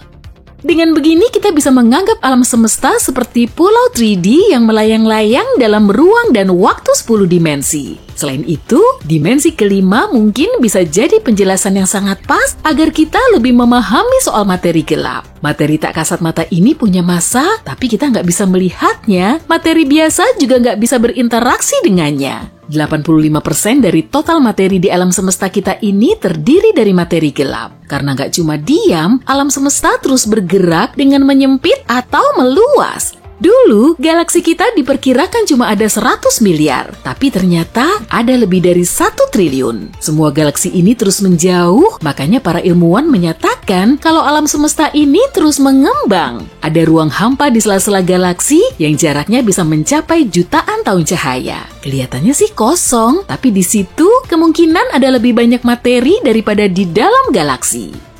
Dengan begini kita bisa menganggap alam semesta seperti pulau 3D yang melayang-layang dalam ruang dan waktu 10 dimensi. Selain itu, dimensi kelima mungkin bisa jadi penjelasan yang sangat pas agar kita lebih memahami soal materi gelap. Materi tak kasat mata ini punya massa, tapi kita nggak bisa melihatnya. Materi biasa juga nggak bisa berinteraksi dengannya. 85% dari total materi di alam semesta kita ini terdiri dari materi gelap. Karena nggak cuma diam, alam semesta terus bergerak dengan menyempit atau meluas. Dulu, galaksi kita diperkirakan cuma ada 100 miliar, tapi ternyata ada lebih dari 1 triliun. Semua galaksi ini terus menjauh, makanya para ilmuwan menyatakan kalau alam semesta ini terus mengembang. Ada ruang hampa di sela-sela galaksi yang jaraknya bisa mencapai jutaan tahun cahaya. Kelihatannya sih kosong, tapi di situ kemungkinan ada lebih banyak materi daripada di dalam galaksi.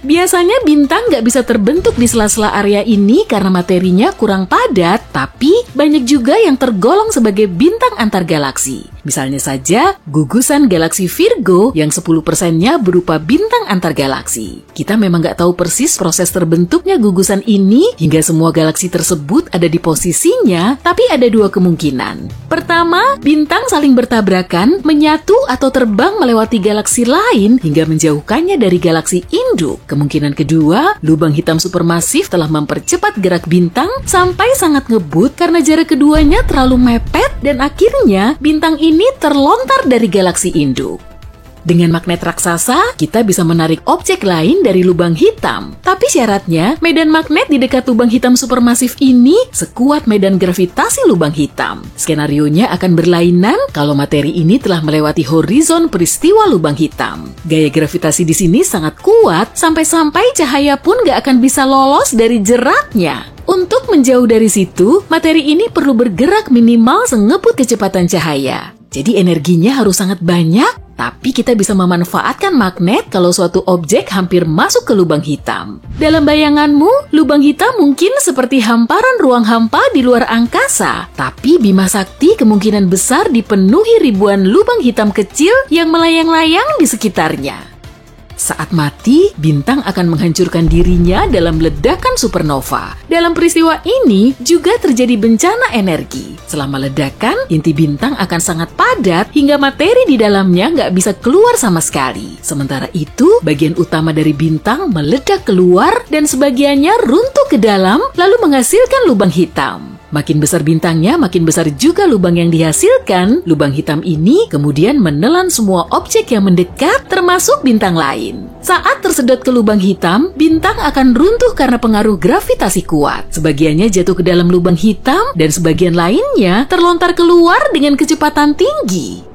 Biasanya bintang nggak bisa terbentuk di sela-sela area ini karena materinya kurang padat, tapi banyak juga yang tergolong sebagai bintang antar galaksi. Misalnya saja, gugusan galaksi Virgo yang 10%-nya berupa bintang antar galaksi. Kita memang nggak tahu persis proses terbentuknya gugusan ini hingga semua galaksi tersebut ada di posisinya, tapi ada 2 kemungkinan. Pertama, bintang saling bertabrakan, menyatu atau terbang melewati galaksi lain hingga menjauhkannya dari galaksi induk. Kemungkinan kedua, lubang hitam supermasif telah mempercepat gerak bintang sampai sangat ngebut karena jarak keduanya terlalu mepet dan akhirnya bintang ini terlontar dari galaksi induk. Dengan magnet raksasa, kita bisa menarik objek lain dari lubang hitam. Tapi syaratnya, medan magnet di dekat lubang hitam supermasif ini sekuat medan gravitasi lubang hitam. Skenarionya akan berlainan kalau materi ini telah melewati horizon peristiwa lubang hitam. Gaya gravitasi di sini sangat kuat, sampai-sampai cahaya pun gak akan bisa lolos dari jeratnya. Untuk menjauh dari situ, materi ini perlu bergerak minimal sengebut kecepatan cahaya. Jadi energinya harus sangat banyak, tapi kita bisa memanfaatkan magnet kalau suatu objek hampir masuk ke lubang hitam. Dalam bayanganmu, lubang hitam mungkin seperti hamparan ruang hampa di luar angkasa, tapi Bima Sakti kemungkinan besar dipenuhi ribuan lubang hitam kecil yang melayang-layang di sekitarnya. Saat mati, bintang akan menghancurkan dirinya dalam ledakan supernova. Dalam peristiwa ini juga terjadi bencana energi. Selama ledakan, inti bintang akan sangat padat hingga materi di dalamnya nggak bisa keluar sama sekali. Sementara itu, bagian utama dari bintang meledak keluar dan sebagiannya runtuh ke dalam lalu menghasilkan lubang hitam. Makin besar bintangnya, makin besar juga lubang yang dihasilkan. Lubang hitam ini kemudian menelan semua objek yang mendekat, termasuk bintang lain. Saat tersedot ke lubang hitam, bintang akan runtuh karena pengaruh gravitasi kuat. Sebagiannya jatuh ke dalam lubang hitam, dan sebagian lainnya terlontar keluar dengan kecepatan tinggi.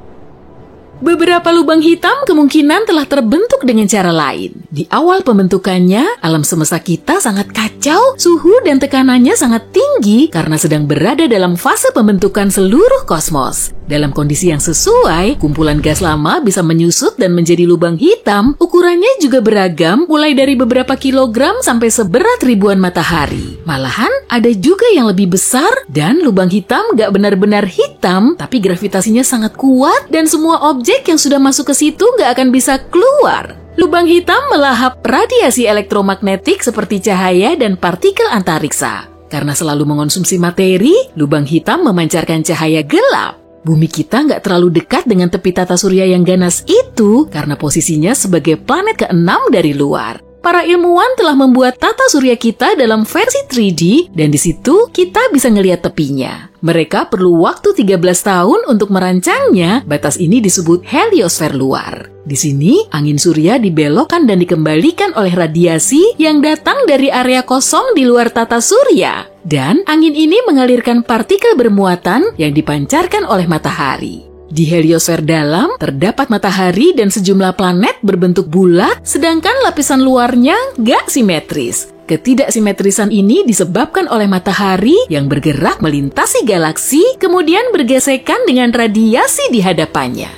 Beberapa lubang hitam kemungkinan telah terbentuk dengan cara lain. Di awal pembentukannya, alam semesta kita sangat kacau, suhu dan tekanannya sangat tinggi karena sedang berada dalam fase pembentukan seluruh kosmos. Dalam kondisi yang sesuai, kumpulan gas lama bisa menyusut dan menjadi lubang hitam. Ukurannya juga beragam, mulai dari beberapa kilogram sampai seberat ribuan matahari. Malahan, ada juga yang lebih besar dan lubang hitam gak benar-benar hitam, tapi gravitasinya sangat kuat dan semua objek yang sudah masuk ke situ gak akan bisa keluar. Lubang hitam melahap radiasi elektromagnetik seperti cahaya dan partikel antariksa. Karena selalu mengonsumsi materi, lubang hitam memancarkan cahaya gelap. Bumi kita nggak terlalu dekat dengan tepi tata surya yang ganas itu karena posisinya sebagai planet ke-6 dari luar. Para ilmuwan telah membuat tata surya kita dalam versi 3D dan di situ kita bisa ngelihat tepinya. Mereka perlu waktu 13 tahun untuk merancangnya. Batas ini disebut heliosfer luar. Di sini, angin surya dibelokkan dan dikembalikan oleh radiasi yang datang dari area kosong di luar tata surya. Dan angin ini mengalirkan partikel bermuatan yang dipancarkan oleh matahari. Di heliosfer dalam, terdapat matahari dan sejumlah planet berbentuk bulat, sedangkan lapisan luarnya nggak simetris. Ketidaksimetrisan ini disebabkan oleh matahari yang bergerak melintasi galaksi, kemudian bergesekan dengan radiasi di hadapannya.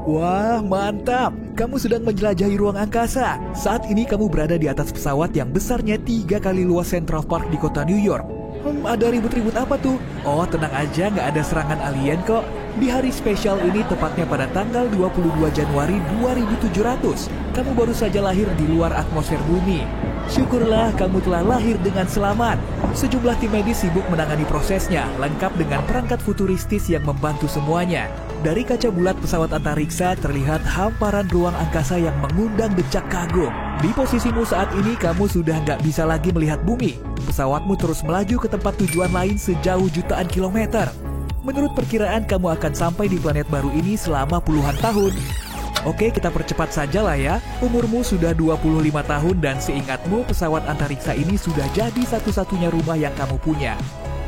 Wah, mantap! Kamu sedang menjelajahi ruang angkasa. Saat ini kamu berada di atas pesawat yang besarnya 3 kali luas Central Park di kota New York. Ada ribut-ribut apa tuh? Oh, tenang aja, nggak ada serangan alien kok. Di hari spesial ini, tepatnya pada tanggal 22 Januari 2700, kamu baru saja lahir di luar atmosfer bumi. Syukurlah kamu telah lahir dengan selamat. Sejumlah tim medis sibuk menangani prosesnya, lengkap dengan perangkat futuristis yang membantu semuanya. Dari kaca bulat pesawat antariksa terlihat hamparan ruang angkasa yang mengundang decak kagum. Di posisimu saat ini kamu sudah nggak bisa lagi melihat bumi. Pesawatmu terus melaju ke tempat tujuan lain sejauh jutaan kilometer. Menurut perkiraan, kamu akan sampai di planet baru ini selama puluhan tahun. Oke, kita percepat saja lah ya. Umurmu sudah 25 tahun dan seingatmu pesawat antariksa ini sudah jadi satu-satunya rumah yang kamu punya.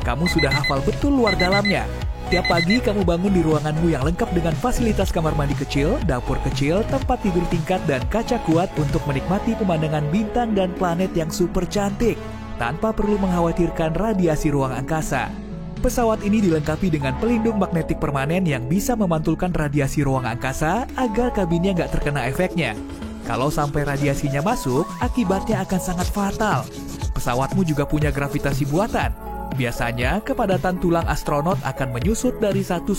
Kamu sudah hafal betul luar dalamnya. Tiap pagi kamu bangun di ruanganmu yang lengkap dengan fasilitas kamar mandi kecil, dapur kecil, tempat tidur tingkat, dan kaca kuat untuk menikmati pemandangan bintang dan planet yang super cantik, tanpa perlu mengkhawatirkan radiasi ruang angkasa. Pesawat ini dilengkapi dengan pelindung magnetik permanen yang bisa memantulkan radiasi ruang angkasa agar kabinnya nggak terkena efeknya. Kalau sampai radiasinya masuk, akibatnya akan sangat fatal. Pesawatmu juga punya gravitasi buatan. Biasanya, kepadatan tulang astronot akan menyusut dari 1-2%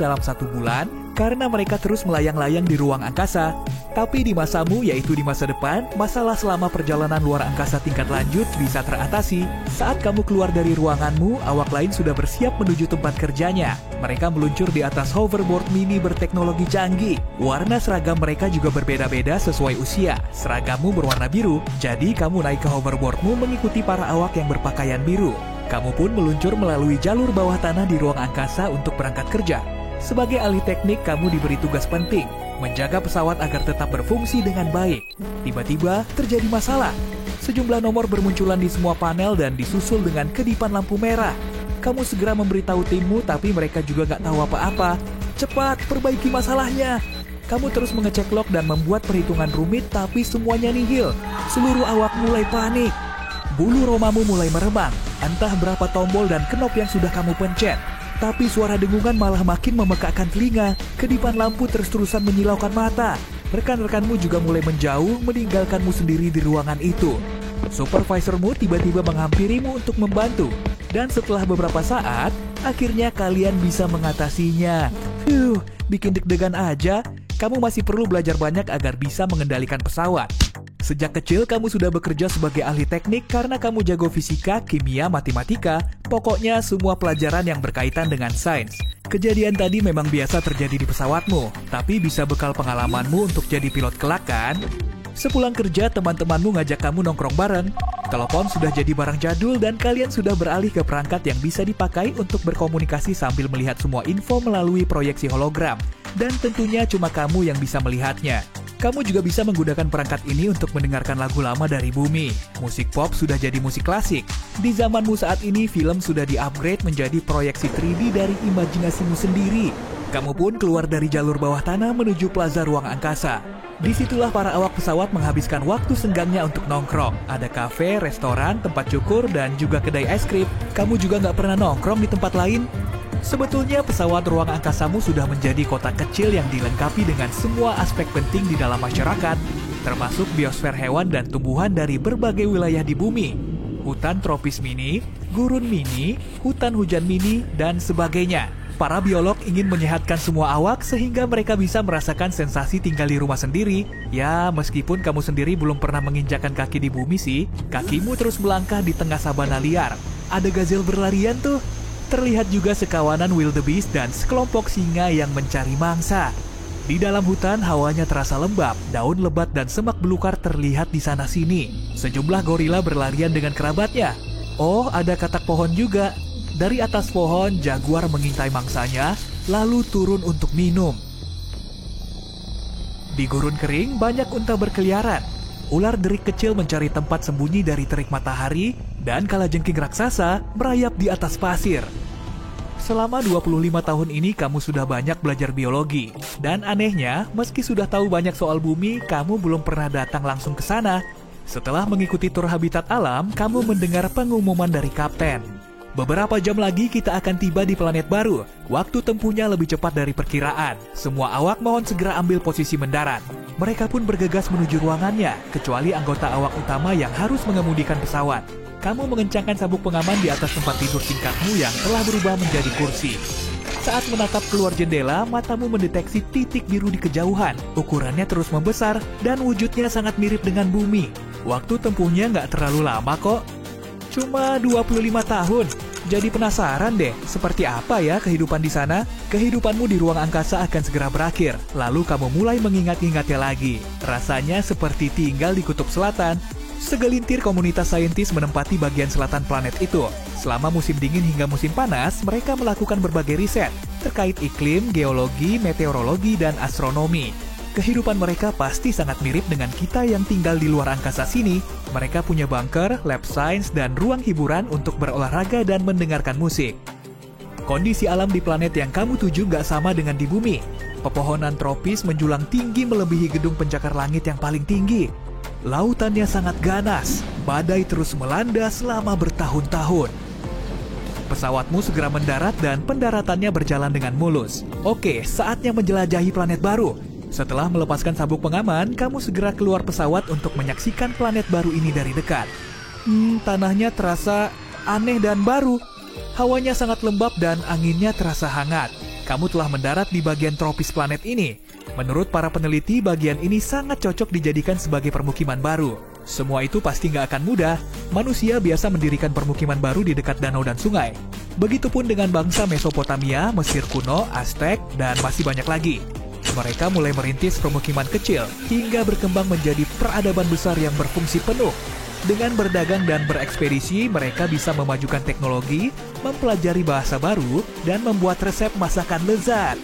dalam 1 bulan karena mereka terus melayang-layang di ruang angkasa. Tapi di masamu, yaitu di masa depan, masalah selama perjalanan luar angkasa tingkat lanjut bisa teratasi. Saat kamu keluar dari ruanganmu, awak lain sudah bersiap menuju tempat kerjanya. Mereka meluncur di atas hoverboard mini berteknologi canggih. Warna seragam mereka juga berbeda-beda sesuai usia. Seragammu berwarna biru, jadi kamu naik ke hoverboardmu mengikuti para awak yang berpakaian biru. Kamu pun meluncur melalui jalur bawah tanah di ruang angkasa untuk berangkat kerja. Sebagai ahli teknik, kamu diberi tugas penting, menjaga pesawat agar tetap berfungsi dengan baik. Tiba-tiba terjadi masalah. Sejumlah nomor bermunculan di semua panel dan disusul dengan kedipan lampu merah. Kamu segera memberitahu timmu, tapi mereka juga nggak tahu apa-apa. Cepat, perbaiki masalahnya. Kamu terus mengecek log dan membuat perhitungan rumit, tapi semuanya nihil. Seluruh awak mulai panik. Bulu romamu mulai meremang. Entah berapa tombol dan knop yang sudah kamu pencet. Tapi suara dengungan malah makin memekakkan telinga. Kedipan lampu terus-terusan menyilaukan mata. Rekan-rekanmu juga mulai menjauh, meninggalkanmu sendiri di ruangan itu. Supervisormu tiba-tiba menghampirimu untuk membantu. Dan setelah beberapa saat, akhirnya kalian bisa mengatasinya. Bikin deg-degan aja. Kamu masih perlu belajar banyak agar bisa mengendalikan pesawat. Sejak kecil kamu sudah bekerja sebagai ahli teknik karena kamu jago fisika, kimia, matematika, pokoknya semua pelajaran yang berkaitan dengan sains. Kejadian tadi memang biasa terjadi di pesawatmu, tapi bisa bekal pengalamanmu untuk jadi pilot kelak kan? Sepulang kerja, teman-temanmu ngajak kamu nongkrong bareng. Telepon sudah jadi barang jadul dan kalian sudah beralih ke perangkat yang bisa dipakai untuk berkomunikasi sambil melihat semua info melalui proyeksi hologram. Dan tentunya cuma kamu yang bisa melihatnya. Kamu juga bisa menggunakan perangkat ini untuk mendengarkan lagu lama dari bumi. Musik pop sudah jadi musik klasik. Di zamanmu saat ini, film sudah di-upgrade menjadi proyeksi 3D dari imajinasimu sendiri. Kamu pun keluar dari jalur bawah tanah menuju plaza ruang angkasa. Disitulah para awak pesawat menghabiskan waktu senggangnya untuk nongkrong. Ada kafe, restoran, tempat cukur, dan juga kedai es krim. Kamu juga nggak pernah nongkrong di tempat lain? Sebetulnya pesawat ruang angkasamu sudah menjadi kota kecil yang dilengkapi dengan semua aspek penting di dalam masyarakat, termasuk biosfer hewan dan tumbuhan dari berbagai wilayah di bumi, hutan tropis mini, gurun mini, hutan hujan mini, dan sebagainya. Para biolog ingin menyehatkan semua awak sehingga mereka bisa merasakan sensasi tinggal di rumah sendiri. Ya, meskipun kamu sendiri belum pernah menginjakan kaki di bumi sih, kakimu terus melangkah di tengah sabana liar. Ada gazelle berlarian tuh. Terlihat juga sekawanan wildebeest dan sekelompok singa yang mencari mangsa. Di dalam hutan, hawanya terasa lembab, daun lebat dan semak belukar terlihat di sana-sini. Sejumlah gorila berlarian dengan kerabatnya. Oh, ada katak pohon juga. Dari atas pohon, jaguar mengintai mangsanya, lalu turun untuk minum. Di gurun kering, banyak unta berkeliaran. Ular derik kecil mencari tempat sembunyi dari terik matahari, dan kalajengking raksasa merayap di atas pasir. Selama 25 tahun ini kamu sudah banyak belajar biologi. Dan anehnya, meski sudah tahu banyak soal bumi, kamu belum pernah datang langsung ke sana. Setelah mengikuti tur habitat alam, kamu mendengar pengumuman dari kapten. Beberapa jam lagi kita akan tiba di planet baru. Waktu tempuhnya lebih cepat dari perkiraan. Semua awak mohon segera ambil posisi mendarat. Mereka pun bergegas menuju ruangannya, kecuali anggota awak utama yang harus mengemudikan pesawat. Kamu mengencangkan sabuk pengaman di atas tempat tidur tingkatmu yang telah berubah menjadi kursi. Saat menatap keluar jendela, matamu mendeteksi titik biru di kejauhan. Ukurannya terus membesar dan wujudnya sangat mirip dengan bumi. Waktu tempuhnya nggak terlalu lama kok. Cuma 25 tahun. Jadi penasaran deh, seperti apa ya kehidupan di sana? Kehidupanmu di ruang angkasa akan segera berakhir. Lalu kamu mulai mengingat-ingatnya lagi. Rasanya seperti tinggal di kutub selatan. Segelintir komunitas saintis menempati bagian selatan planet itu. Selama musim dingin hingga musim panas, mereka melakukan berbagai riset terkait iklim, geologi, meteorologi, dan astronomi. Kehidupan mereka pasti sangat mirip dengan kita yang tinggal di luar angkasa sini. Mereka punya bunker, lab science, dan ruang hiburan untuk berolahraga dan mendengarkan musik. Kondisi alam di planet yang kamu tuju nggak sama dengan di bumi. Pepohonan tropis menjulang tinggi melebihi gedung pencakar langit yang paling tinggi. Lautannya sangat ganas, badai terus melanda selama bertahun-tahun. Pesawatmu segera mendarat dan pendaratannya berjalan dengan mulus. Oke, saatnya menjelajahi planet baru. Setelah melepaskan sabuk pengaman, kamu segera keluar pesawat untuk menyaksikan planet baru ini dari dekat. Tanahnya terasa aneh dan baru. Hawanya sangat lembab dan anginnya terasa hangat. Kamu telah mendarat di bagian tropis planet ini. Menurut para peneliti, bagian ini sangat cocok dijadikan sebagai permukiman baru. Semua itu pasti nggak akan mudah. Manusia biasa mendirikan permukiman baru di dekat danau dan sungai. Begitupun dengan bangsa Mesopotamia, Mesir kuno, Aztek, dan masih banyak lagi. Mereka mulai merintis permukiman kecil hingga berkembang menjadi peradaban besar yang berfungsi penuh. Dengan berdagang dan berekspedisi, mereka bisa memajukan teknologi, mempelajari bahasa baru, dan membuat resep masakan lezat.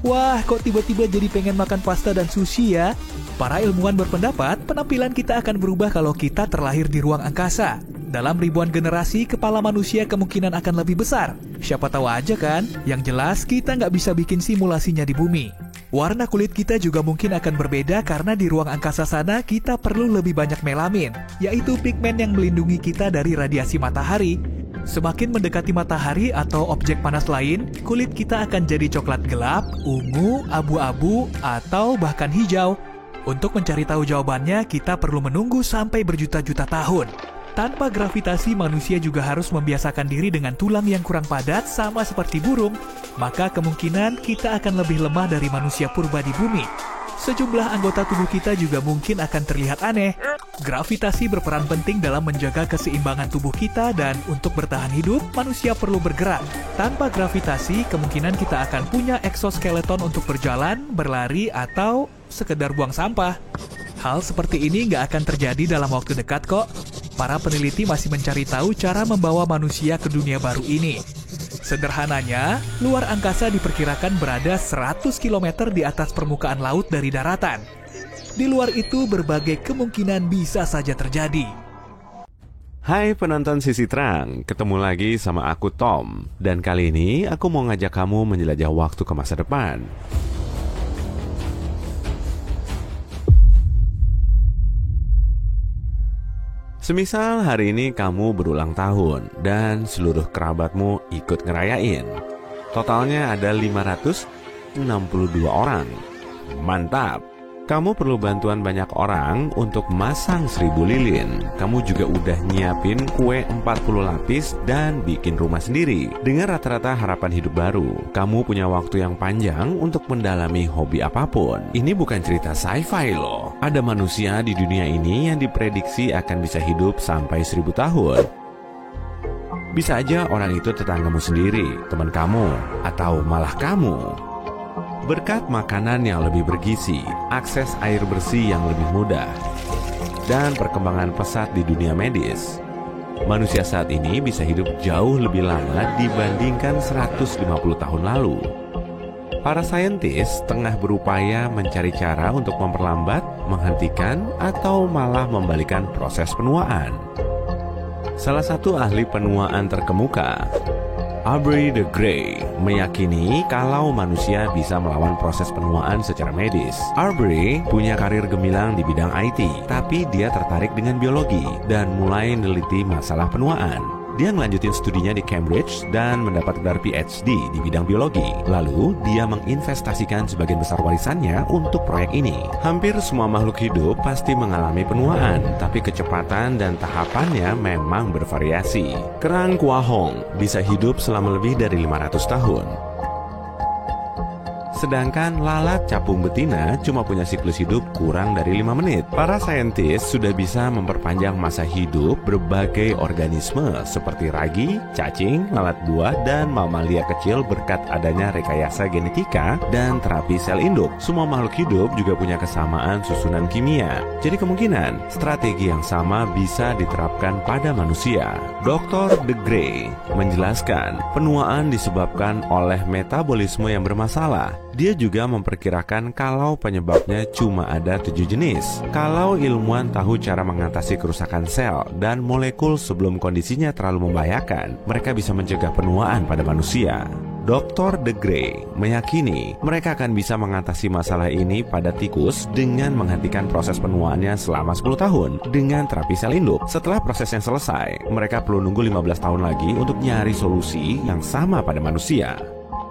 Wah, kok tiba-tiba jadi pengen makan pasta dan sushi ya? Para ilmuwan berpendapat, penampilan kita akan berubah kalau kita terlahir di ruang angkasa. Dalam ribuan generasi, kepala manusia kemungkinan akan lebih besar. Siapa tahu aja kan? Yang jelas, kita nggak bisa bikin simulasinya di bumi. Warna kulit kita juga mungkin akan berbeda karena di ruang angkasa sana kita perlu lebih banyak melamin, yaitu pigmen yang melindungi kita dari radiasi matahari. Semakin mendekati matahari atau objek panas lain, kulit kita akan jadi coklat gelap, ungu, abu-abu, atau bahkan hijau. Untuk mencari tahu jawabannya, kita perlu menunggu sampai berjuta-juta tahun. Tanpa gravitasi, manusia juga harus membiasakan diri dengan tulang yang kurang padat sama seperti burung, maka kemungkinan kita akan lebih lemah dari manusia purba di bumi. Sejumlah anggota tubuh kita juga mungkin akan terlihat aneh. Gravitasi berperan penting dalam menjaga keseimbangan tubuh kita dan untuk bertahan hidup, manusia perlu bergerak. Tanpa gravitasi, kemungkinan kita akan punya exoskeleton untuk berjalan, berlari, atau sekedar buang sampah. Hal seperti ini nggak akan terjadi dalam waktu dekat kok. Para peneliti masih mencari tahu cara membawa manusia ke dunia baru ini. Sederhananya, luar angkasa diperkirakan berada 100 km di atas permukaan laut dari daratan. Di luar itu, berbagai kemungkinan bisa saja terjadi. Hai penonton Sisi Terang, ketemu lagi sama aku Tom. Dan kali ini aku mau ngajak kamu menjelajah waktu ke masa depan. Semisal hari ini kamu berulang tahun dan seluruh kerabatmu ikut ngerayain. Totalnya ada 562 orang. Mantap! Kamu perlu bantuan banyak orang untuk masang 1000 lilin. Kamu juga udah nyiapin kue 40 lapis dan bikin rumah sendiri. Dengan rata-rata harapan hidup baru, kamu punya waktu yang panjang untuk mendalami hobi apapun. Ini bukan cerita sci-fi loh. Ada manusia di dunia ini yang diprediksi akan bisa hidup sampai 1000 tahun. Bisa aja orang itu tetanggamu sendiri, teman kamu, atau malah kamu. Berkat makanan yang lebih bergizi, akses air bersih yang lebih mudah, dan perkembangan pesat di dunia medis, manusia saat ini bisa hidup jauh lebih lama dibandingkan 150 tahun lalu. Para saintis tengah berupaya mencari cara untuk memperlambat, menghentikan, atau malah membalikan proses penuaan. Salah satu ahli penuaan terkemuka, Aubrey de Grey, meyakini kalau manusia bisa melawan proses penuaan secara medis. Aubrey punya karir gemilang di bidang IT, tapi dia tertarik dengan biologi dan mulai meneliti masalah penuaan. Dia ngelanjutin studinya di Cambridge dan mendapat gelar PhD di bidang biologi. Lalu, dia menginvestasikan sebagian besar warisannya untuk proyek ini. Hampir semua makhluk hidup pasti mengalami penuaan, tapi kecepatan dan tahapannya memang bervariasi. Kerang kuahong bisa hidup selama lebih dari 500 tahun. sedangkan lalat capung betina cuma punya siklus hidup kurang dari 5 menit. Para saintis sudah bisa memperpanjang masa hidup berbagai organisme seperti ragi, cacing, lalat buah, dan mamalia kecil berkat adanya rekayasa genetika dan terapi sel induk. Semua makhluk hidup juga punya kesamaan susunan kimia. Jadi kemungkinan strategi yang sama bisa diterapkan pada manusia. Dr. De Grey menjelaskan penuaan disebabkan oleh metabolisme yang bermasalah. Dia juga memperkirakan kalau penyebabnya cuma ada 7 jenis. Kalau ilmuwan tahu cara mengatasi kerusakan sel dan molekul sebelum kondisinya terlalu membahayakan, mereka bisa mencegah penuaan pada manusia. Dr. De Grey meyakini mereka akan bisa mengatasi masalah ini pada tikus dengan menghentikan proses penuaannya selama 10 tahun dengan terapi sel induk. Setelah prosesnya selesai, mereka perlu nunggu 15 tahun lagi untuk nyari solusi yang sama pada manusia.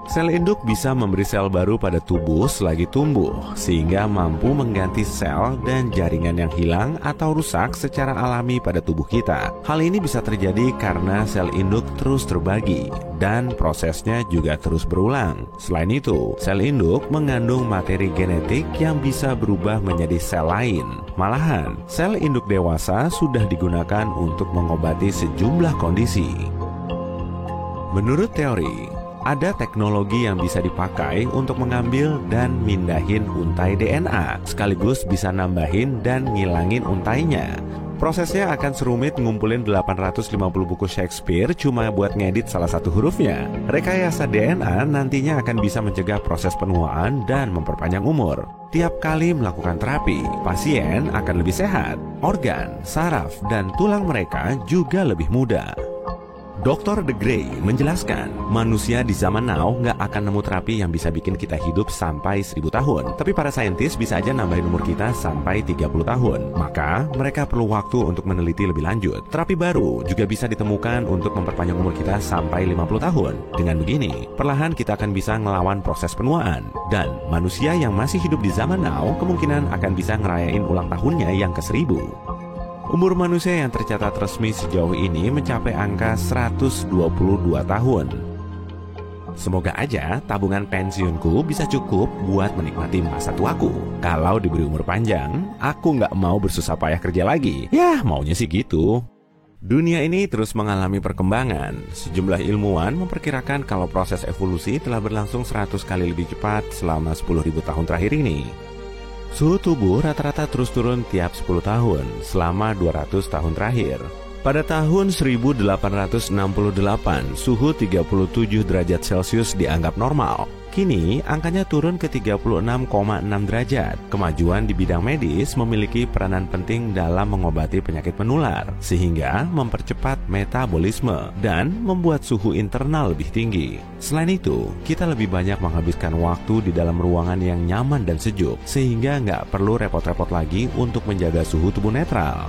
Sel induk bisa memberi sel baru pada tubuh selagi tumbuh, sehingga mampu mengganti sel dan jaringan yang hilang atau rusak secara alami pada tubuh kita. Hal ini bisa terjadi karena sel induk terus terbagi dan prosesnya juga terus berulang. Selain itu, sel induk mengandung materi genetik yang bisa berubah menjadi sel lain. Malahan, sel induk dewasa sudah digunakan untuk mengobati sejumlah kondisi. Menurut teori, ada teknologi yang bisa dipakai untuk mengambil dan mindahin untai DNA, sekaligus bisa nambahin dan ngilangin untainya. Prosesnya akan serumit ngumpulin 850 buku Shakespeare cuma buat ngedit salah satu hurufnya. Rekayasa DNA nantinya akan bisa mencegah proses penuaan dan memperpanjang umur. Tiap kali melakukan terapi, pasien akan lebih sehat. Organ, saraf, dan tulang mereka juga lebih muda. Dr. De Grey menjelaskan, manusia di zaman now nggak akan nemu terapi yang bisa bikin kita hidup sampai 1000 tahun. Tapi para saintis bisa aja nambahin umur kita sampai 30 tahun. Maka mereka perlu waktu untuk meneliti lebih lanjut. Terapi baru juga bisa ditemukan untuk memperpanjang umur kita sampai 50 tahun. Dengan begini, perlahan kita akan bisa ngelawan proses penuaan. Dan manusia yang masih hidup di zaman now kemungkinan akan bisa ngerayain ulang tahunnya yang ke-1000. Umur manusia yang tercatat resmi sejauh ini mencapai angka 122 tahun. Semoga aja tabungan pensiunku bisa cukup buat menikmati masa tuaku. Kalau diberi umur panjang, aku nggak mau bersusah payah kerja lagi. Ya, maunya sih gitu. Dunia ini terus mengalami perkembangan. Sejumlah ilmuwan memperkirakan kalau proses evolusi telah berlangsung 100 kali lebih cepat selama 10.000 tahun terakhir ini. Suhu tubuh rata-rata terus turun tiap 10 tahun selama 200 tahun terakhir. Pada tahun 1868, suhu 37 derajat Celcius dianggap normal. Kini, angkanya turun ke 36,6 derajat. Kemajuan di bidang medis memiliki peranan penting dalam mengobati penyakit menular, sehingga mempercepat metabolisme dan membuat suhu internal lebih tinggi. Selain itu, kita lebih banyak menghabiskan waktu di dalam ruangan yang nyaman dan sejuk, sehingga nggak perlu repot-repot lagi untuk menjaga suhu tubuh netral.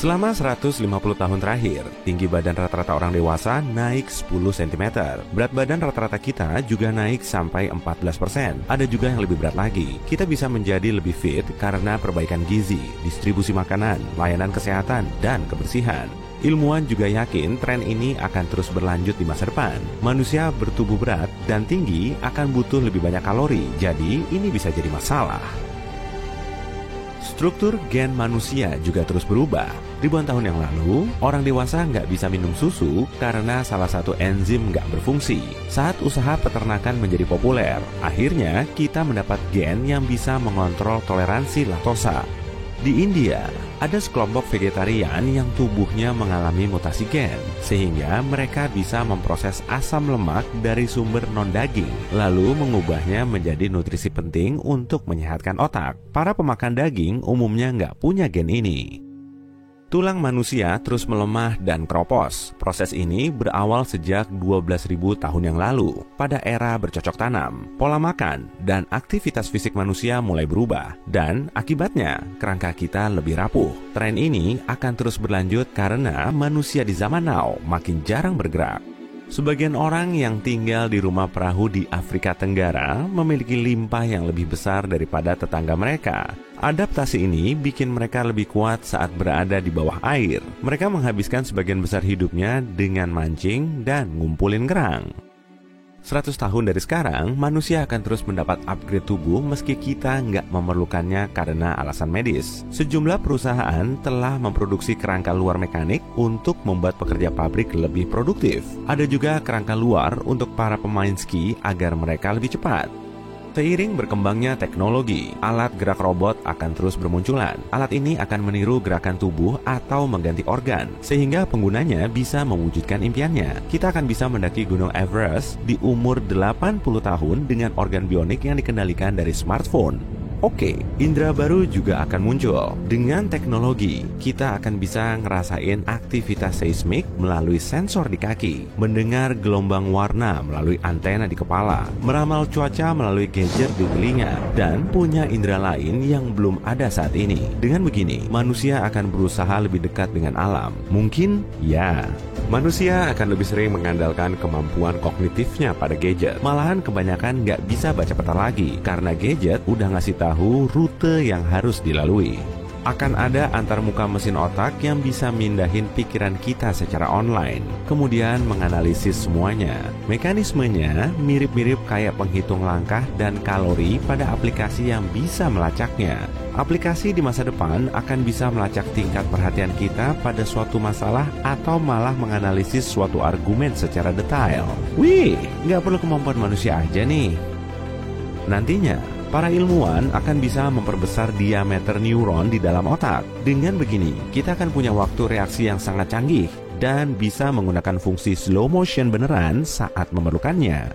Selama 150 tahun terakhir, tinggi badan rata-rata orang dewasa naik 10 cm. Berat badan rata-rata kita juga naik sampai 14%. Ada juga yang lebih berat lagi. Kita bisa menjadi lebih fit karena perbaikan gizi, distribusi makanan, layanan kesehatan, dan kebersihan. Ilmuwan juga yakin tren ini akan terus berlanjut di masa depan. Manusia bertubuh berat dan tinggi akan butuh lebih banyak kalori, jadi ini bisa jadi masalah. Struktur gen manusia juga terus berubah. Ribuan tahun yang lalu, orang dewasa nggak bisa minum susu karena salah satu enzim nggak berfungsi. Saat usaha peternakan menjadi populer, akhirnya kita mendapat gen yang bisa mengontrol toleransi laktosa. Di India, ada sekelompok vegetarian yang tubuhnya mengalami mutasi gen, sehingga mereka bisa memproses asam lemak dari sumber non-daging, lalu mengubahnya menjadi nutrisi penting untuk menyehatkan otak. Para pemakan daging umumnya nggak punya gen ini. Tulang manusia terus melemah dan keropos. Proses ini berawal sejak 12.000 tahun yang lalu. Pada era bercocok tanam, pola makan dan aktivitas fisik manusia mulai berubah. Dan akibatnya, kerangka kita lebih rapuh. Tren ini akan terus berlanjut karena manusia di zaman now makin jarang bergerak. Sebagian orang yang tinggal di rumah perahu di Afrika Tenggara memiliki limpah yang lebih besar daripada tetangga mereka. Adaptasi ini bikin mereka lebih kuat saat berada di bawah air. Mereka menghabiskan sebagian besar hidupnya dengan mancing dan ngumpulin kerang. 100 tahun dari sekarang, manusia akan terus mendapat upgrade tubuh meski kita nggak memerlukannya karena alasan medis. Sejumlah perusahaan telah memproduksi kerangka luar mekanik untuk membuat pekerja pabrik lebih produktif. Ada juga kerangka luar untuk para pemain ski agar mereka lebih cepat. Seiring berkembangnya teknologi, alat gerak robot akan terus bermunculan. Alat ini akan meniru gerakan tubuh atau mengganti organ, sehingga penggunanya bisa mewujudkan impiannya. Kita akan bisa mendaki Gunung Everest di umur 80 tahun dengan organ bionik yang dikendalikan dari smartphone. Oke, indera baru juga akan muncul. Dengan teknologi, kita akan bisa ngerasain aktivitas seismik melalui sensor di kaki, mendengar gelombang warna melalui antena di kepala, meramal cuaca melalui gadget di telinga, dan punya indera lain yang belum ada saat ini. Dengan begini, manusia akan berusaha lebih dekat dengan alam. Mungkin, ya. Manusia akan lebih sering mengandalkan kemampuan kognitifnya pada gadget. Malahan kebanyakan nggak bisa baca peta lagi, karena gadget udah ngasih tahu rute yang harus dilalui. Akan ada antarmuka mesin otak yang bisa mindahin pikiran kita secara online, kemudian menganalisis semuanya. Mekanismenya mirip-mirip kayak penghitung langkah dan kalori pada aplikasi yang bisa melacaknya. Aplikasi di masa depan akan bisa melacak tingkat perhatian kita pada suatu masalah atau malah menganalisis suatu argumen secara detail. Wih, nggak perlu kemampuan manusia aja nih. Nantinya, para ilmuwan akan bisa memperbesar diameter neuron di dalam otak. Dengan begini, kita akan punya waktu reaksi yang sangat canggih dan bisa menggunakan fungsi slow motion beneran saat memerlukannya.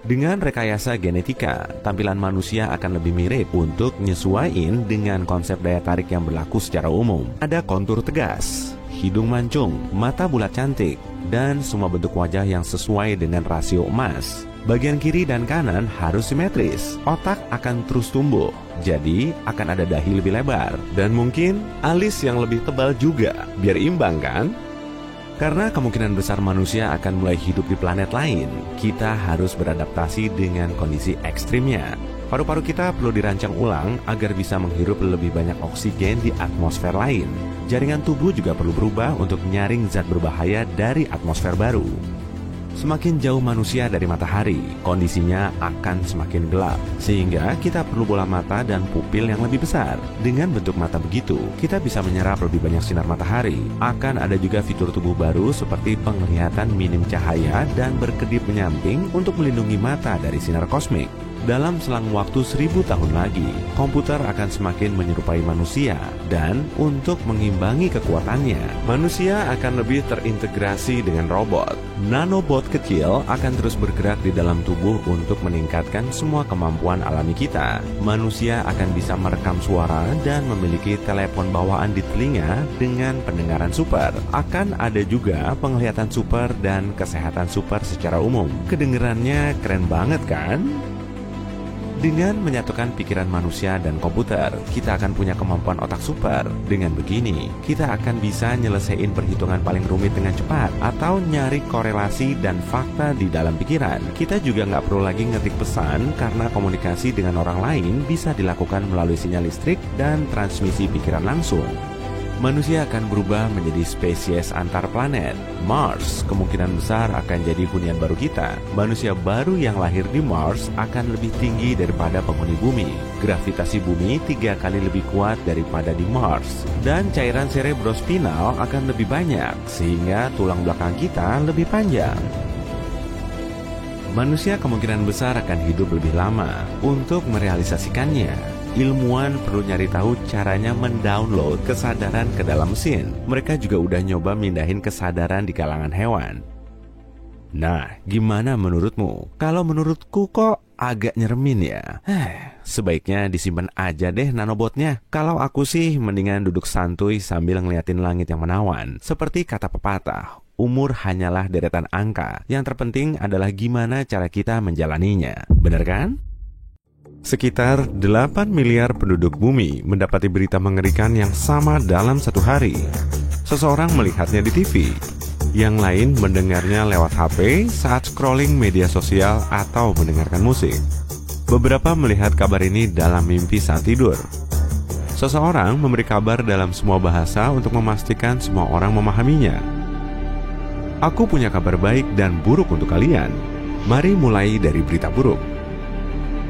Dengan rekayasa genetika, tampilan manusia akan lebih mirip untuk nyesuaiin dengan konsep daya tarik yang berlaku secara umum. Ada kontur tegas, hidung mancung, mata bulat cantik, dan semua bentuk wajah yang sesuai dengan rasio emas. Bagian kiri dan kanan harus simetris. Otak akan terus tumbuh, jadi akan ada dahi lebih lebar. Dan mungkin alis yang lebih tebal juga, biar imbang kan? Karena kemungkinan besar manusia akan mulai hidup di planet lain, kita harus beradaptasi dengan kondisi ekstrimnya. Paru-paru kita perlu dirancang ulang agar bisa menghirup lebih banyak oksigen di atmosfer lain. Jaringan tubuh juga perlu berubah untuk nyaring zat berbahaya dari atmosfer baru. Semakin jauh manusia dari matahari, kondisinya akan semakin gelap, sehingga kita perlu bola mata dan pupil yang lebih besar. Dengan bentuk mata begitu, kita bisa menyerap lebih banyak sinar matahari. Akan ada juga fitur tubuh baru seperti penglihatan minim cahaya dan berkedip menyamping untuk melindungi mata dari sinar kosmik. Dalam selang waktu 1000 tahun lagi, komputer akan semakin menyerupai manusia, dan untuk mengimbangi kekuatannya, manusia akan lebih terintegrasi dengan robot. Nanobot kecil akan terus bergerak di dalam tubuh untuk meningkatkan semua kemampuan alami kita. Manusia akan bisa merekam suara dan memiliki telepon bawaan di telinga dengan pendengaran super. Akan ada juga penglihatan super dan kesehatan super secara umum. Kedengerannya keren banget kan? Dengan menyatukan pikiran manusia dan komputer, kita akan punya kemampuan otak super. Dengan begini, kita akan bisa nyelesain perhitungan paling rumit dengan cepat, atau nyari korelasi dan fakta di dalam pikiran. Kita juga nggak perlu lagi ngetik pesan, karena komunikasi dengan orang lain bisa dilakukan melalui sinyal listrik dan transmisi pikiran langsung. Manusia akan berubah menjadi spesies antar planet. Mars kemungkinan besar akan jadi hunian baru kita. Manusia baru yang lahir di Mars akan lebih tinggi daripada penghuni bumi. Gravitasi bumi 3 kali lebih kuat daripada di Mars. Dan cairan cerebrospinal akan lebih banyak, sehingga tulang belakang kita lebih panjang. Manusia kemungkinan besar akan hidup lebih lama. Untuk merealisasikannya, ilmuwan perlu nyari tahu caranya mendownload kesadaran ke dalam mesin. Mereka juga udah nyoba mindahin kesadaran di kalangan hewan. Nah, gimana menurutmu? Kalau menurutku kok agak nyeremin ya. Sebaiknya disimpan aja deh nanobotnya. Kalau aku sih mendingan duduk santuy sambil ngeliatin langit yang menawan. Seperti kata pepatah, umur hanyalah deretan angka. Yang terpenting adalah gimana cara kita menjalaninya. Bener kan? Sekitar 8 miliar penduduk bumi mendapati berita mengerikan yang sama dalam satu hari. Seseorang melihatnya di TV, yang lain mendengarnya lewat HP saat scrolling media sosial atau mendengarkan musik. Beberapa melihat kabar ini dalam mimpi saat tidur. Seseorang memberi kabar dalam semua bahasa untuk memastikan semua orang memahaminya. Aku punya kabar baik dan buruk untuk kalian. Mari mulai dari berita buruk.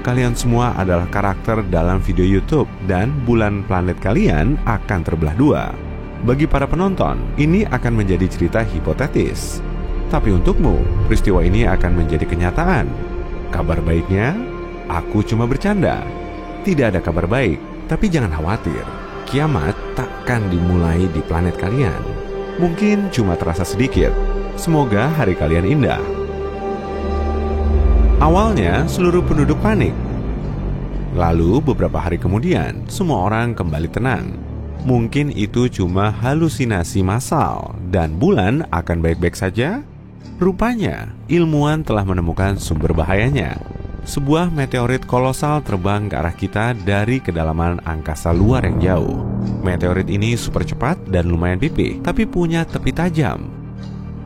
Kalian semua adalah karakter dalam video YouTube dan bulan planet kalian akan terbelah dua. Bagi para penonton, ini akan menjadi cerita hipotetis. Tapi untukmu, peristiwa ini akan menjadi kenyataan. Kabar baiknya, aku cuma bercanda. Tidak ada kabar baik, tapi jangan khawatir. Kiamat takkan dimulai di planet kalian. Mungkin cuma terasa sedikit. Semoga hari kalian indah. Awalnya, seluruh penduduk panik. Lalu, beberapa hari kemudian, semua orang kembali tenang. Mungkin itu cuma halusinasi massal, dan bulan akan baik-baik saja? Rupanya, ilmuwan telah menemukan sumber bahayanya. Sebuah meteorit kolosal terbang ke arah kita dari kedalaman angkasa luar yang jauh. Meteorit ini super cepat dan lumayan pipih, tapi punya tepi tajam.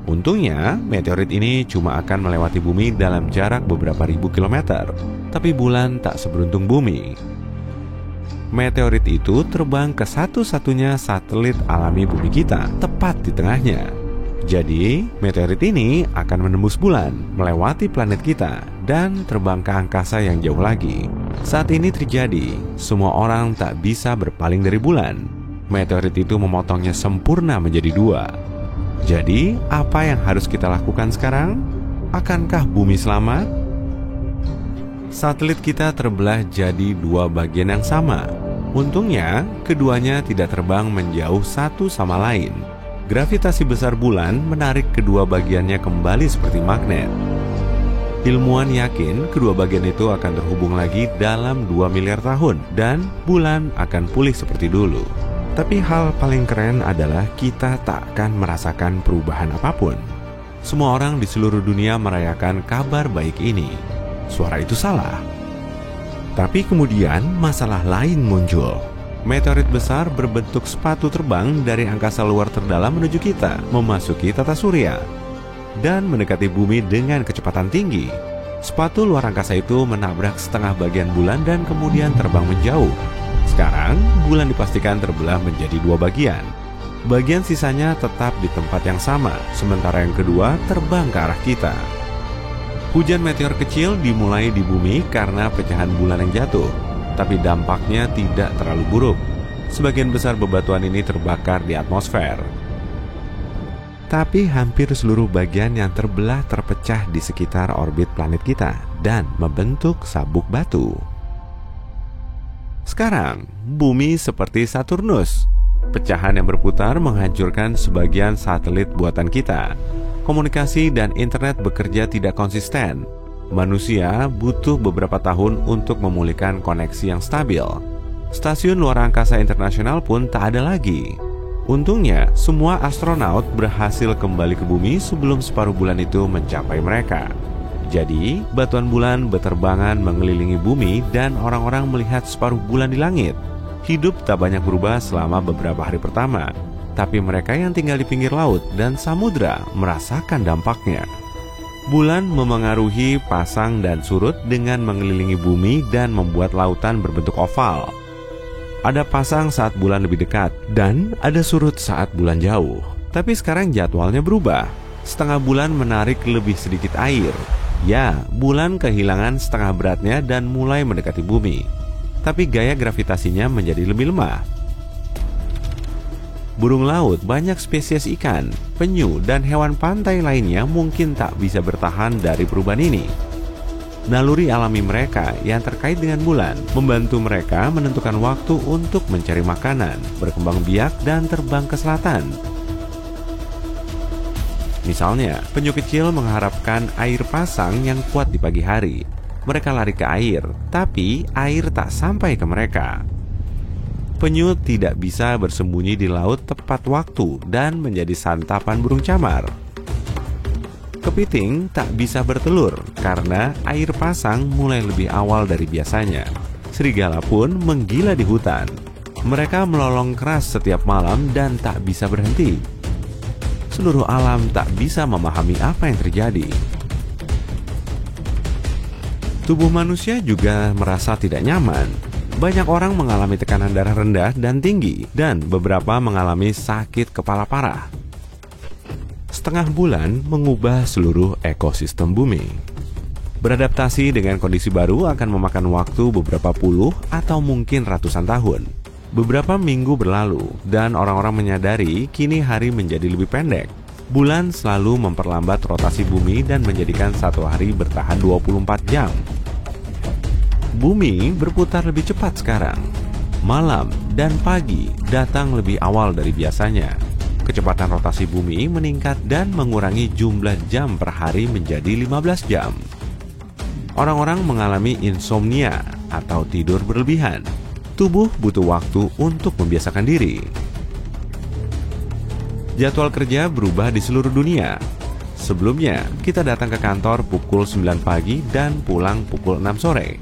Untungnya, meteorit ini cuma akan melewati bumi dalam jarak beberapa ribu kilometer. Tapi bulan tak seberuntung bumi. Meteorit itu terbang ke satu-satunya satelit alami bumi kita, tepat di tengahnya. Jadi, meteorit ini akan menembus bulan, melewati planet kita, dan terbang ke angkasa yang jauh lagi. Saat ini terjadi, semua orang tak bisa berpaling dari bulan. Meteorit itu memotongnya sempurna menjadi dua. Jadi, apa yang harus kita lakukan sekarang? Akankah bumi selamat? Satelit kita terbelah jadi dua bagian yang sama. Untungnya, keduanya tidak terbang menjauh satu sama lain. Gravitasi besar bulan menarik kedua bagiannya kembali seperti magnet. Ilmuwan yakin kedua bagian itu akan terhubung lagi dalam 2 miliar tahun dan bulan akan pulih seperti dulu. Tapi hal paling keren adalah kita tak akan merasakan perubahan apapun. Semua orang di seluruh dunia merayakan kabar baik ini. Suara itu salah. Tapi kemudian masalah lain muncul. Meteorit besar berbentuk sepatu terbang dari angkasa luar terdalam menuju kita, memasuki tata surya, dan mendekati bumi dengan kecepatan tinggi. Sepatu luar angkasa itu menabrak setengah bagian bulan dan kemudian terbang menjauh. Sekarang, bulan dipastikan terbelah menjadi dua bagian. Bagian sisanya tetap di tempat yang sama, sementara yang kedua terbang ke arah kita. Hujan meteor kecil dimulai di bumi karena pecahan bulan yang jatuh, tapi dampaknya tidak terlalu buruk. Sebagian besar bebatuan ini terbakar di atmosfer. Tapi hampir seluruh bagian yang terbelah terpecah di sekitar orbit planet kita dan membentuk sabuk batu. Sekarang, bumi seperti Saturnus. Pecahan yang berputar menghancurkan sebagian satelit buatan kita. Komunikasi dan internet bekerja tidak konsisten. Manusia butuh beberapa tahun untuk memulihkan koneksi yang stabil. Stasiun luar angkasa internasional pun tak ada lagi. Untungnya, semua astronaut berhasil kembali ke bumi sebelum separuh bulan itu mencapai mereka. Jadi, batuan bulan berterbangan mengelilingi bumi dan orang-orang melihat separuh bulan di langit. Hidup tak banyak berubah selama beberapa hari pertama, tapi mereka yang tinggal di pinggir laut dan samudra merasakan dampaknya. Bulan memengaruhi pasang dan surut dengan mengelilingi bumi dan membuat lautan berbentuk oval. Ada pasang saat bulan lebih dekat dan ada surut saat bulan jauh. Tapi sekarang jadwalnya berubah. Setengah bulan menarik lebih sedikit air. Ya, bulan kehilangan setengah beratnya dan mulai mendekati bumi. Tapi gaya gravitasinya menjadi lebih lemah. Burung laut, banyak spesies ikan, penyu, dan hewan pantai lainnya mungkin tak bisa bertahan dari perubahan ini. Naluri alami mereka yang terkait dengan bulan membantu mereka menentukan waktu untuk mencari makanan, berkembang biak, dan terbang ke selatan. Misalnya, penyu kecil mengharapkan air pasang yang kuat di pagi hari. Mereka lari ke air, tapi air tak sampai ke mereka. Penyu tidak bisa bersembunyi di laut tepat waktu dan menjadi santapan burung camar. Kepiting tak bisa bertelur karena air pasang mulai lebih awal dari biasanya. Serigala pun menggila di hutan. Mereka melolong keras setiap malam dan tak bisa berhenti. Seluruh alam tak bisa memahami apa yang terjadi. Tubuh manusia juga merasa tidak nyaman. Banyak orang mengalami tekanan darah rendah dan tinggi, dan beberapa mengalami sakit kepala parah. Setengah bulan mengubah seluruh ekosistem bumi. Beradaptasi dengan kondisi baru akan memakan waktu beberapa puluh atau mungkin ratusan tahun. Beberapa minggu berlalu dan orang-orang menyadari kini hari menjadi lebih pendek. Bulan selalu memperlambat rotasi bumi dan menjadikan satu hari bertahan 24 jam. Bumi berputar lebih cepat sekarang. Malam dan pagi datang lebih awal dari biasanya. Kecepatan rotasi bumi meningkat dan mengurangi jumlah jam per hari menjadi 15 jam. Orang-orang mengalami insomnia atau tidur berlebihan. Tubuh butuh waktu untuk membiasakan diri. Jadwal kerja berubah di seluruh dunia. Sebelumnya, kita datang ke kantor pukul 9 pagi dan pulang pukul 6 sore.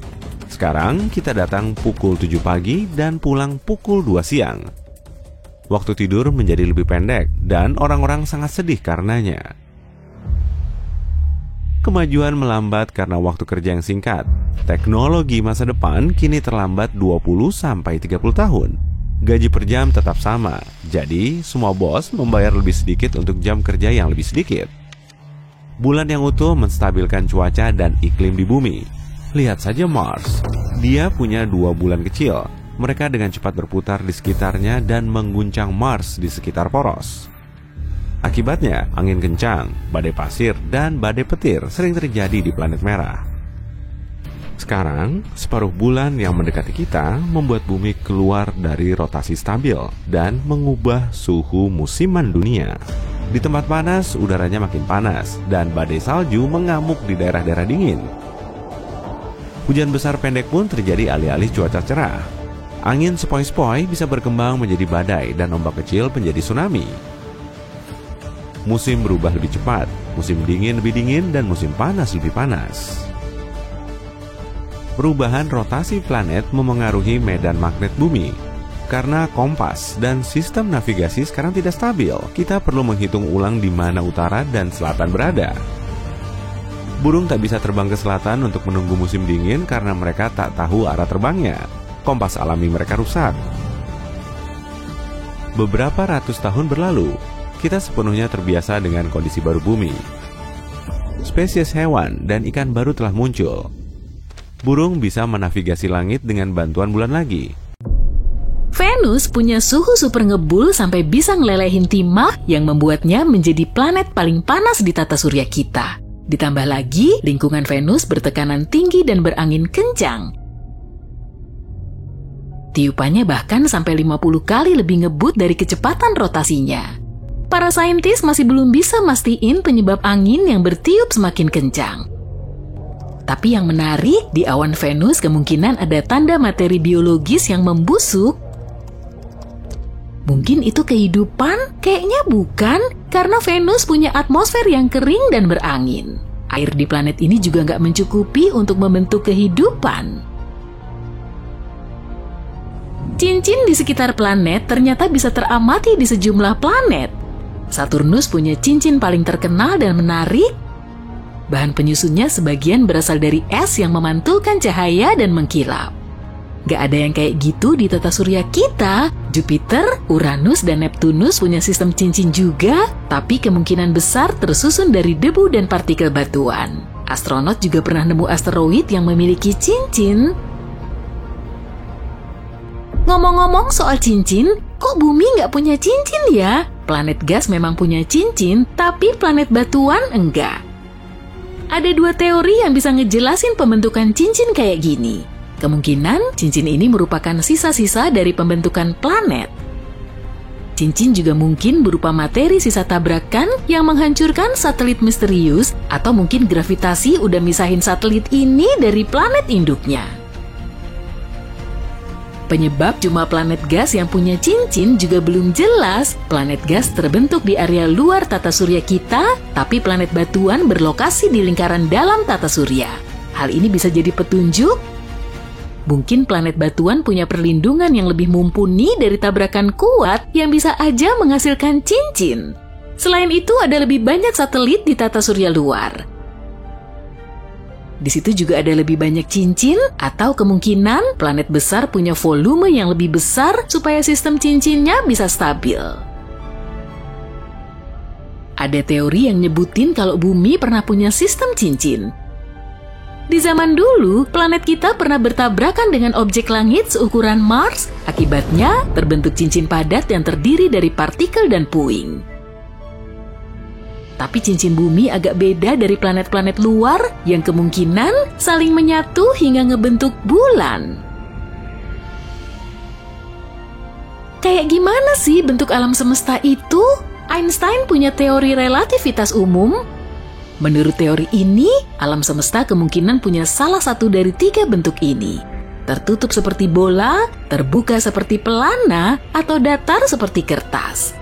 Sekarang, kita datang pukul 7 pagi dan pulang pukul 2 siang. Waktu tidur menjadi lebih pendek dan orang-orang sangat sedih karenanya. Kemajuan melambat karena waktu kerja yang singkat. Teknologi masa depan kini terlambat 20-30 tahun. Gaji per jam tetap sama, jadi semua bos membayar lebih sedikit untuk jam kerja yang lebih sedikit. Bulan yang utuh menstabilkan cuaca dan iklim di bumi. Lihat saja Mars, dia punya 2 bulan kecil. Mereka dengan cepat berputar di sekitarnya dan mengguncang Mars di sekitar poros. Akibatnya, angin kencang, badai pasir, dan badai petir sering terjadi di planet merah. Sekarang, separuh bulan yang mendekati kita membuat bumi keluar dari rotasi stabil dan mengubah suhu musiman dunia. Di tempat panas, udaranya makin panas, dan badai salju mengamuk di daerah-daerah dingin. Hujan besar pendek pun terjadi alih-alih cuaca cerah. Angin sepoi-sepoi bisa berkembang menjadi badai dan ombak kecil menjadi tsunami. Musim berubah lebih cepat, musim dingin lebih dingin, dan musim panas lebih panas. Perubahan rotasi planet memengaruhi medan magnet bumi. Karena kompas dan sistem navigasi sekarang tidak stabil, kita perlu menghitung ulang di mana utara dan selatan berada. Burung tak bisa terbang ke selatan untuk menunggu musim dingin karena mereka tak tahu arah terbangnya. Kompas alami mereka rusak. Beberapa ratus tahun berlalu, kita sepenuhnya terbiasa dengan kondisi baru bumi. Spesies hewan dan ikan baru telah muncul. Burung bisa menavigasi langit dengan bantuan bulan lagi. Venus punya suhu super ngebul sampai bisa ngelelehin timah yang membuatnya menjadi planet paling panas di tata surya kita. Ditambah lagi, lingkungan Venus bertekanan tinggi dan berangin kencang. Tiupannya bahkan sampai 50 kali lebih ngebut dari kecepatan rotasinya. Para saintis masih belum bisa mastiin penyebab angin yang bertiup semakin kencang. Tapi yang menarik, di awan Venus kemungkinan ada tanda materi biologis yang membusuk. Mungkin itu kehidupan? Kayaknya bukan, karena Venus punya atmosfer yang kering dan berangin. Air di planet ini juga nggak mencukupi untuk membentuk kehidupan. Cincin di sekitar planet ternyata bisa teramati di sejumlah planet. Saturnus punya cincin paling terkenal dan menarik. Bahan penyusunnya sebagian berasal dari es yang memantulkan cahaya dan mengkilap. Gak ada yang kayak gitu di tata surya kita. Jupiter, Uranus, dan Neptunus punya sistem cincin juga, tapi kemungkinan besar tersusun dari debu dan partikel batuan. Astronot juga pernah nemu asteroid yang memiliki cincin. Ngomong-ngomong soal cincin, kok bumi nggak punya cincin ya? Planet gas memang punya cincin, tapi planet batuan enggak. Ada 2 teori yang bisa ngejelasin pembentukan cincin kayak gini. Kemungkinan cincin ini merupakan sisa-sisa dari pembentukan planet. Cincin juga mungkin berupa materi sisa tabrakan yang menghancurkan satelit misterius, atau mungkin gravitasi udah misahin satelit ini dari planet induknya. Penyebab jumlah planet gas yang punya cincin juga belum jelas. Planet gas terbentuk di area luar tata surya kita, tapi planet batuan berlokasi di lingkaran dalam tata surya. Hal ini bisa jadi petunjuk. Mungkin planet batuan punya perlindungan yang lebih mumpuni dari tabrakan kuat yang bisa aja menghasilkan cincin. Selain itu, ada lebih banyak satelit di tata surya luar. Di situ juga ada lebih banyak cincin, atau kemungkinan planet besar punya volume yang lebih besar supaya sistem cincinnya bisa stabil. Ada teori yang nyebutin kalau bumi pernah punya sistem cincin. Di zaman dulu, planet kita pernah bertabrakan dengan objek langit seukuran Mars. Akibatnya, terbentuk cincin padat yang terdiri dari partikel dan puing. Tapi cincin bumi agak beda dari planet-planet luar yang kemungkinan saling menyatu hingga ngebentuk bulan. Kayak gimana sih bentuk alam semesta itu? Einstein punya teori relativitas umum. Menurut teori ini, alam semesta kemungkinan punya salah satu dari 3 bentuk ini. Tertutup seperti bola, terbuka seperti pelana, atau datar seperti kertas.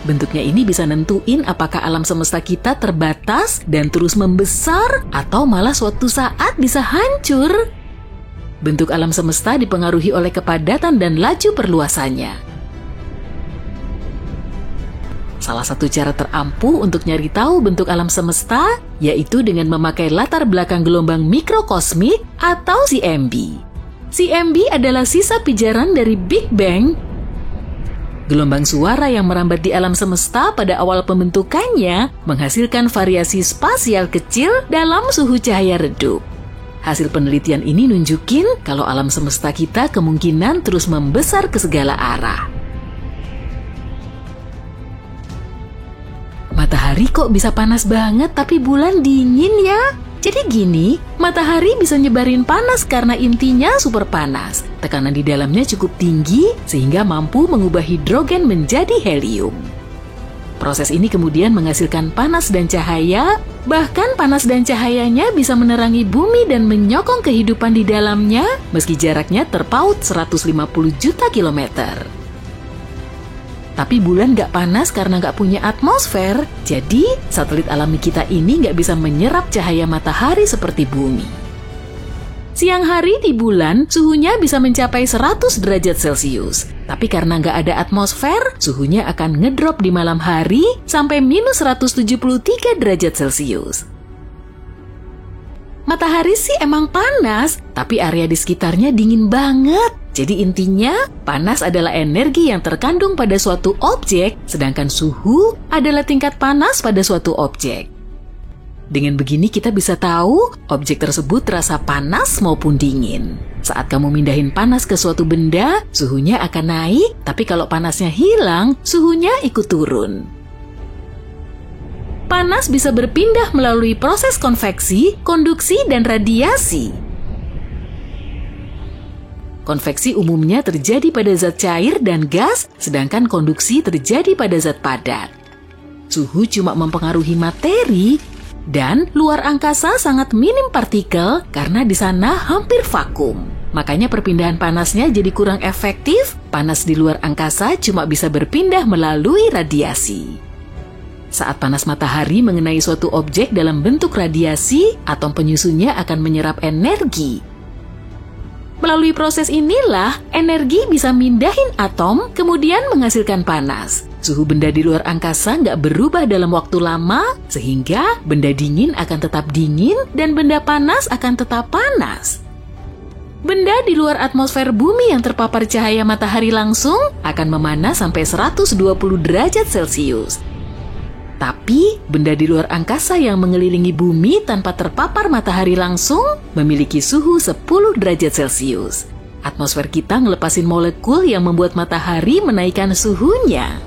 Bentuknya ini bisa nentuin apakah alam semesta kita terbatas dan terus membesar, atau malah suatu saat bisa hancur. Bentuk alam semesta dipengaruhi oleh kepadatan dan laju perluasannya. Salah satu cara terampuh untuk nyari tahu bentuk alam semesta yaitu dengan memakai latar belakang gelombang mikrokosmik atau CMB. CMB adalah sisa pijaran dari Big Bang. Gelombang suara yang merambat di alam semesta pada awal pembentukannya menghasilkan variasi spasial kecil dalam suhu cahaya redup. Hasil penelitian ini nunjukin kalau alam semesta kita kemungkinan terus membesar ke segala arah. Matahari kok bisa panas banget tapi bulan dingin ya? Jadi gini, matahari bisa nyebarin panas karena intinya super panas. Tekanan di dalamnya cukup tinggi sehingga mampu mengubah hidrogen menjadi helium. Proses ini kemudian menghasilkan panas dan cahaya, bahkan panas dan cahayanya bisa menerangi bumi dan menyokong kehidupan di dalamnya meski jaraknya terpaut 150 juta kilometer. Tapi bulan nggak panas karena nggak punya atmosfer, jadi satelit alami kita ini nggak bisa menyerap cahaya matahari seperti bumi. Siang hari di bulan, suhunya bisa mencapai 100 derajat Celcius. Tapi karena nggak ada atmosfer, suhunya akan ngedrop di malam hari sampai minus 173 derajat Celcius. Matahari sih emang panas, tapi area di sekitarnya dingin banget. Jadi intinya, panas adalah energi yang terkandung pada suatu objek, sedangkan suhu adalah tingkat panas pada suatu objek. Dengan begini kita bisa tahu objek tersebut terasa panas maupun dingin. Saat kamu mindahin panas ke suatu benda, suhunya akan naik, tapi kalau panasnya hilang, suhunya ikut turun. Panas bisa berpindah melalui proses konveksi, konduksi, dan radiasi. Konveksi umumnya terjadi pada zat cair dan gas, sedangkan konduksi terjadi pada zat padat. Suhu cuma mempengaruhi materi, dan luar angkasa sangat minim partikel karena di sana hampir vakum. Makanya perpindahan panasnya jadi kurang efektif, panas di luar angkasa cuma bisa berpindah melalui radiasi. Saat panas matahari mengenai suatu objek dalam bentuk radiasi, atom penyusunnya akan menyerap energi. Melalui proses inilah, energi bisa mindahin atom, kemudian menghasilkan panas. Suhu benda di luar angkasa nggak berubah dalam waktu lama, sehingga benda dingin akan tetap dingin dan benda panas akan tetap panas. Benda di luar atmosfer bumi yang terpapar cahaya matahari langsung akan memanas sampai 120 derajat Celcius. Tapi, benda di luar angkasa yang mengelilingi bumi tanpa terpapar matahari langsung memiliki suhu 10 derajat Celcius. Atmosfer kita ngelepasin molekul yang membuat matahari menaikkan suhunya.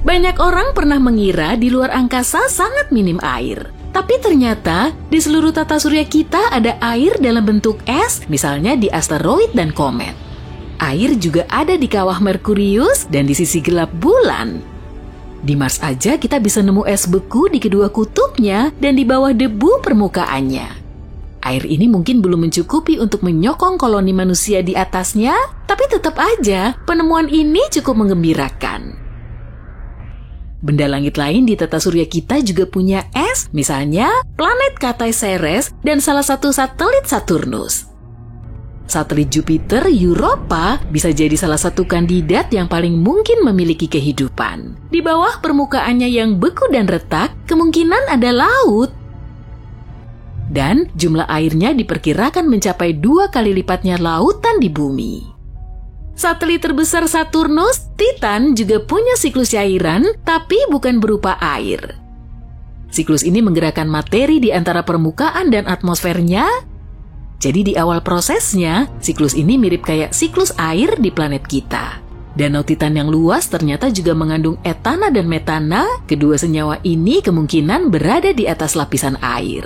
Banyak orang pernah mengira di luar angkasa sangat minim air. Tapi ternyata di seluruh tata surya kita ada air dalam bentuk es, misalnya di asteroid dan komet. Air juga ada di kawah Merkurius dan di sisi gelap bulan. Di Mars aja kita bisa nemu es beku di kedua kutubnya dan di bawah debu permukaannya. Air ini mungkin belum mencukupi untuk menyokong koloni manusia di atasnya, tapi tetap aja penemuan ini cukup menggembirakan. Benda langit lain di tata surya kita juga punya es, misalnya planet Katai Ceres dan salah satu satelit Saturnus. Satelit Jupiter Europa bisa jadi salah satu kandidat yang paling mungkin memiliki kehidupan. Di bawah permukaannya yang beku dan retak, kemungkinan ada laut. Dan jumlah airnya diperkirakan mencapai 2 kali lipatnya lautan di bumi. Satelit terbesar Saturnus, Titan, juga punya siklus cairan, tapi bukan berupa air. Siklus ini menggerakkan materi di antara permukaan dan atmosfernya. Jadi di awal prosesnya, siklus ini mirip kayak siklus air di planet kita. Danau Titan yang luas ternyata juga mengandung etana dan metana. Kedua senyawa ini kemungkinan berada di atas lapisan air.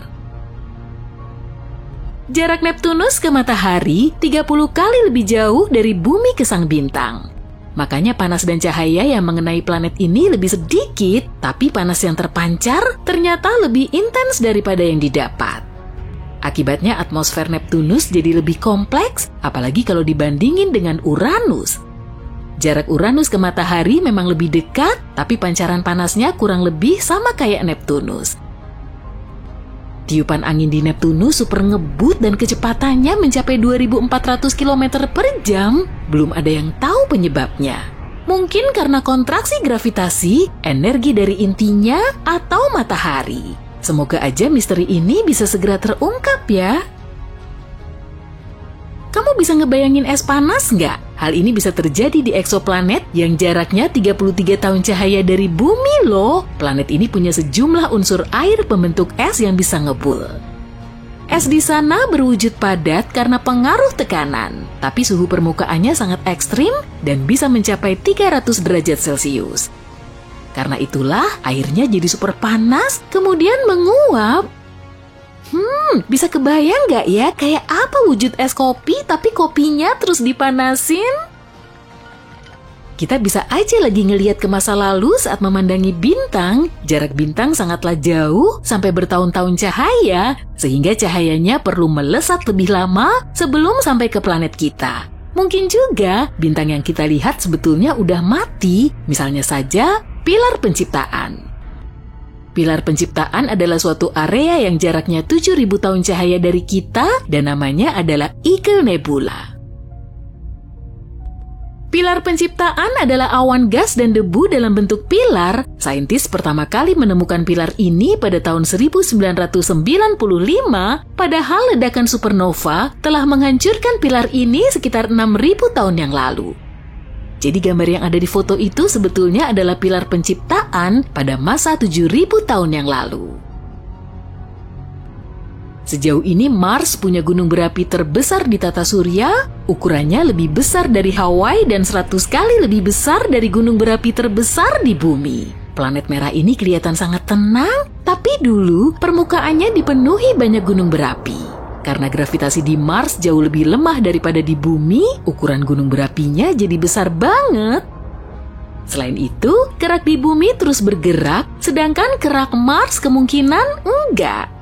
Jarak Neptunus ke matahari 30 kali lebih jauh dari bumi ke sang bintang. Makanya panas dan cahaya yang mengenai planet ini lebih sedikit, tapi panas yang terpancar ternyata lebih intens daripada yang didapat. Akibatnya atmosfer Neptunus jadi lebih kompleks, apalagi kalau dibandingin dengan Uranus. Jarak Uranus ke matahari memang lebih dekat, tapi pancaran panasnya kurang lebih sama kayak Neptunus. Tiupan angin di Neptunus super ngebut dan kecepatannya mencapai 2.400 km per jam. Belum ada yang tahu penyebabnya. Mungkin karena kontraksi gravitasi, energi dari intinya, atau matahari. Semoga aja misteri ini bisa segera terungkap ya. Kamu bisa ngebayangin es panas nggak? Hal ini bisa terjadi di eksoplanet yang jaraknya 33 tahun cahaya dari bumi loh. Planet ini punya sejumlah unsur air pembentuk es yang bisa ngebul. Es di sana berwujud padat karena pengaruh tekanan, tapi suhu permukaannya sangat ekstrim dan bisa mencapai 300 derajat Celcius. Karena itulah airnya jadi super panas, kemudian menguap. Bisa kebayang nggak ya kayak apa wujud es kopi tapi kopinya terus dipanasin? Kita bisa aja lagi ngelihat ke masa lalu saat memandangi bintang. Jarak bintang sangatlah jauh sampai bertahun-tahun cahaya, sehingga cahayanya perlu melesat lebih lama sebelum sampai ke planet kita. Mungkin juga bintang yang kita lihat sebetulnya udah mati, misalnya saja pilar penciptaan. Pilar penciptaan adalah suatu area yang jaraknya 7.000 tahun cahaya dari kita dan namanya adalah Eagle Nebula. Pilar penciptaan adalah awan gas dan debu dalam bentuk pilar. Saintis pertama kali menemukan pilar ini pada tahun 1995, padahal ledakan supernova telah menghancurkan pilar ini sekitar 6.000 tahun yang lalu. Jadi gambar yang ada di foto itu sebetulnya adalah pilar penciptaan pada masa 7.000 tahun yang lalu. Sejauh ini Mars punya gunung berapi terbesar di tata surya, ukurannya lebih besar dari Hawaii dan 100 kali lebih besar dari gunung berapi terbesar di bumi. Planet merah ini kelihatan sangat tenang, tapi dulu permukaannya dipenuhi banyak gunung berapi. Karena gravitasi di Mars jauh lebih lemah daripada di bumi, ukuran gunung berapinya jadi besar banget. Selain itu, kerak di bumi terus bergerak, sedangkan kerak Mars kemungkinan enggak.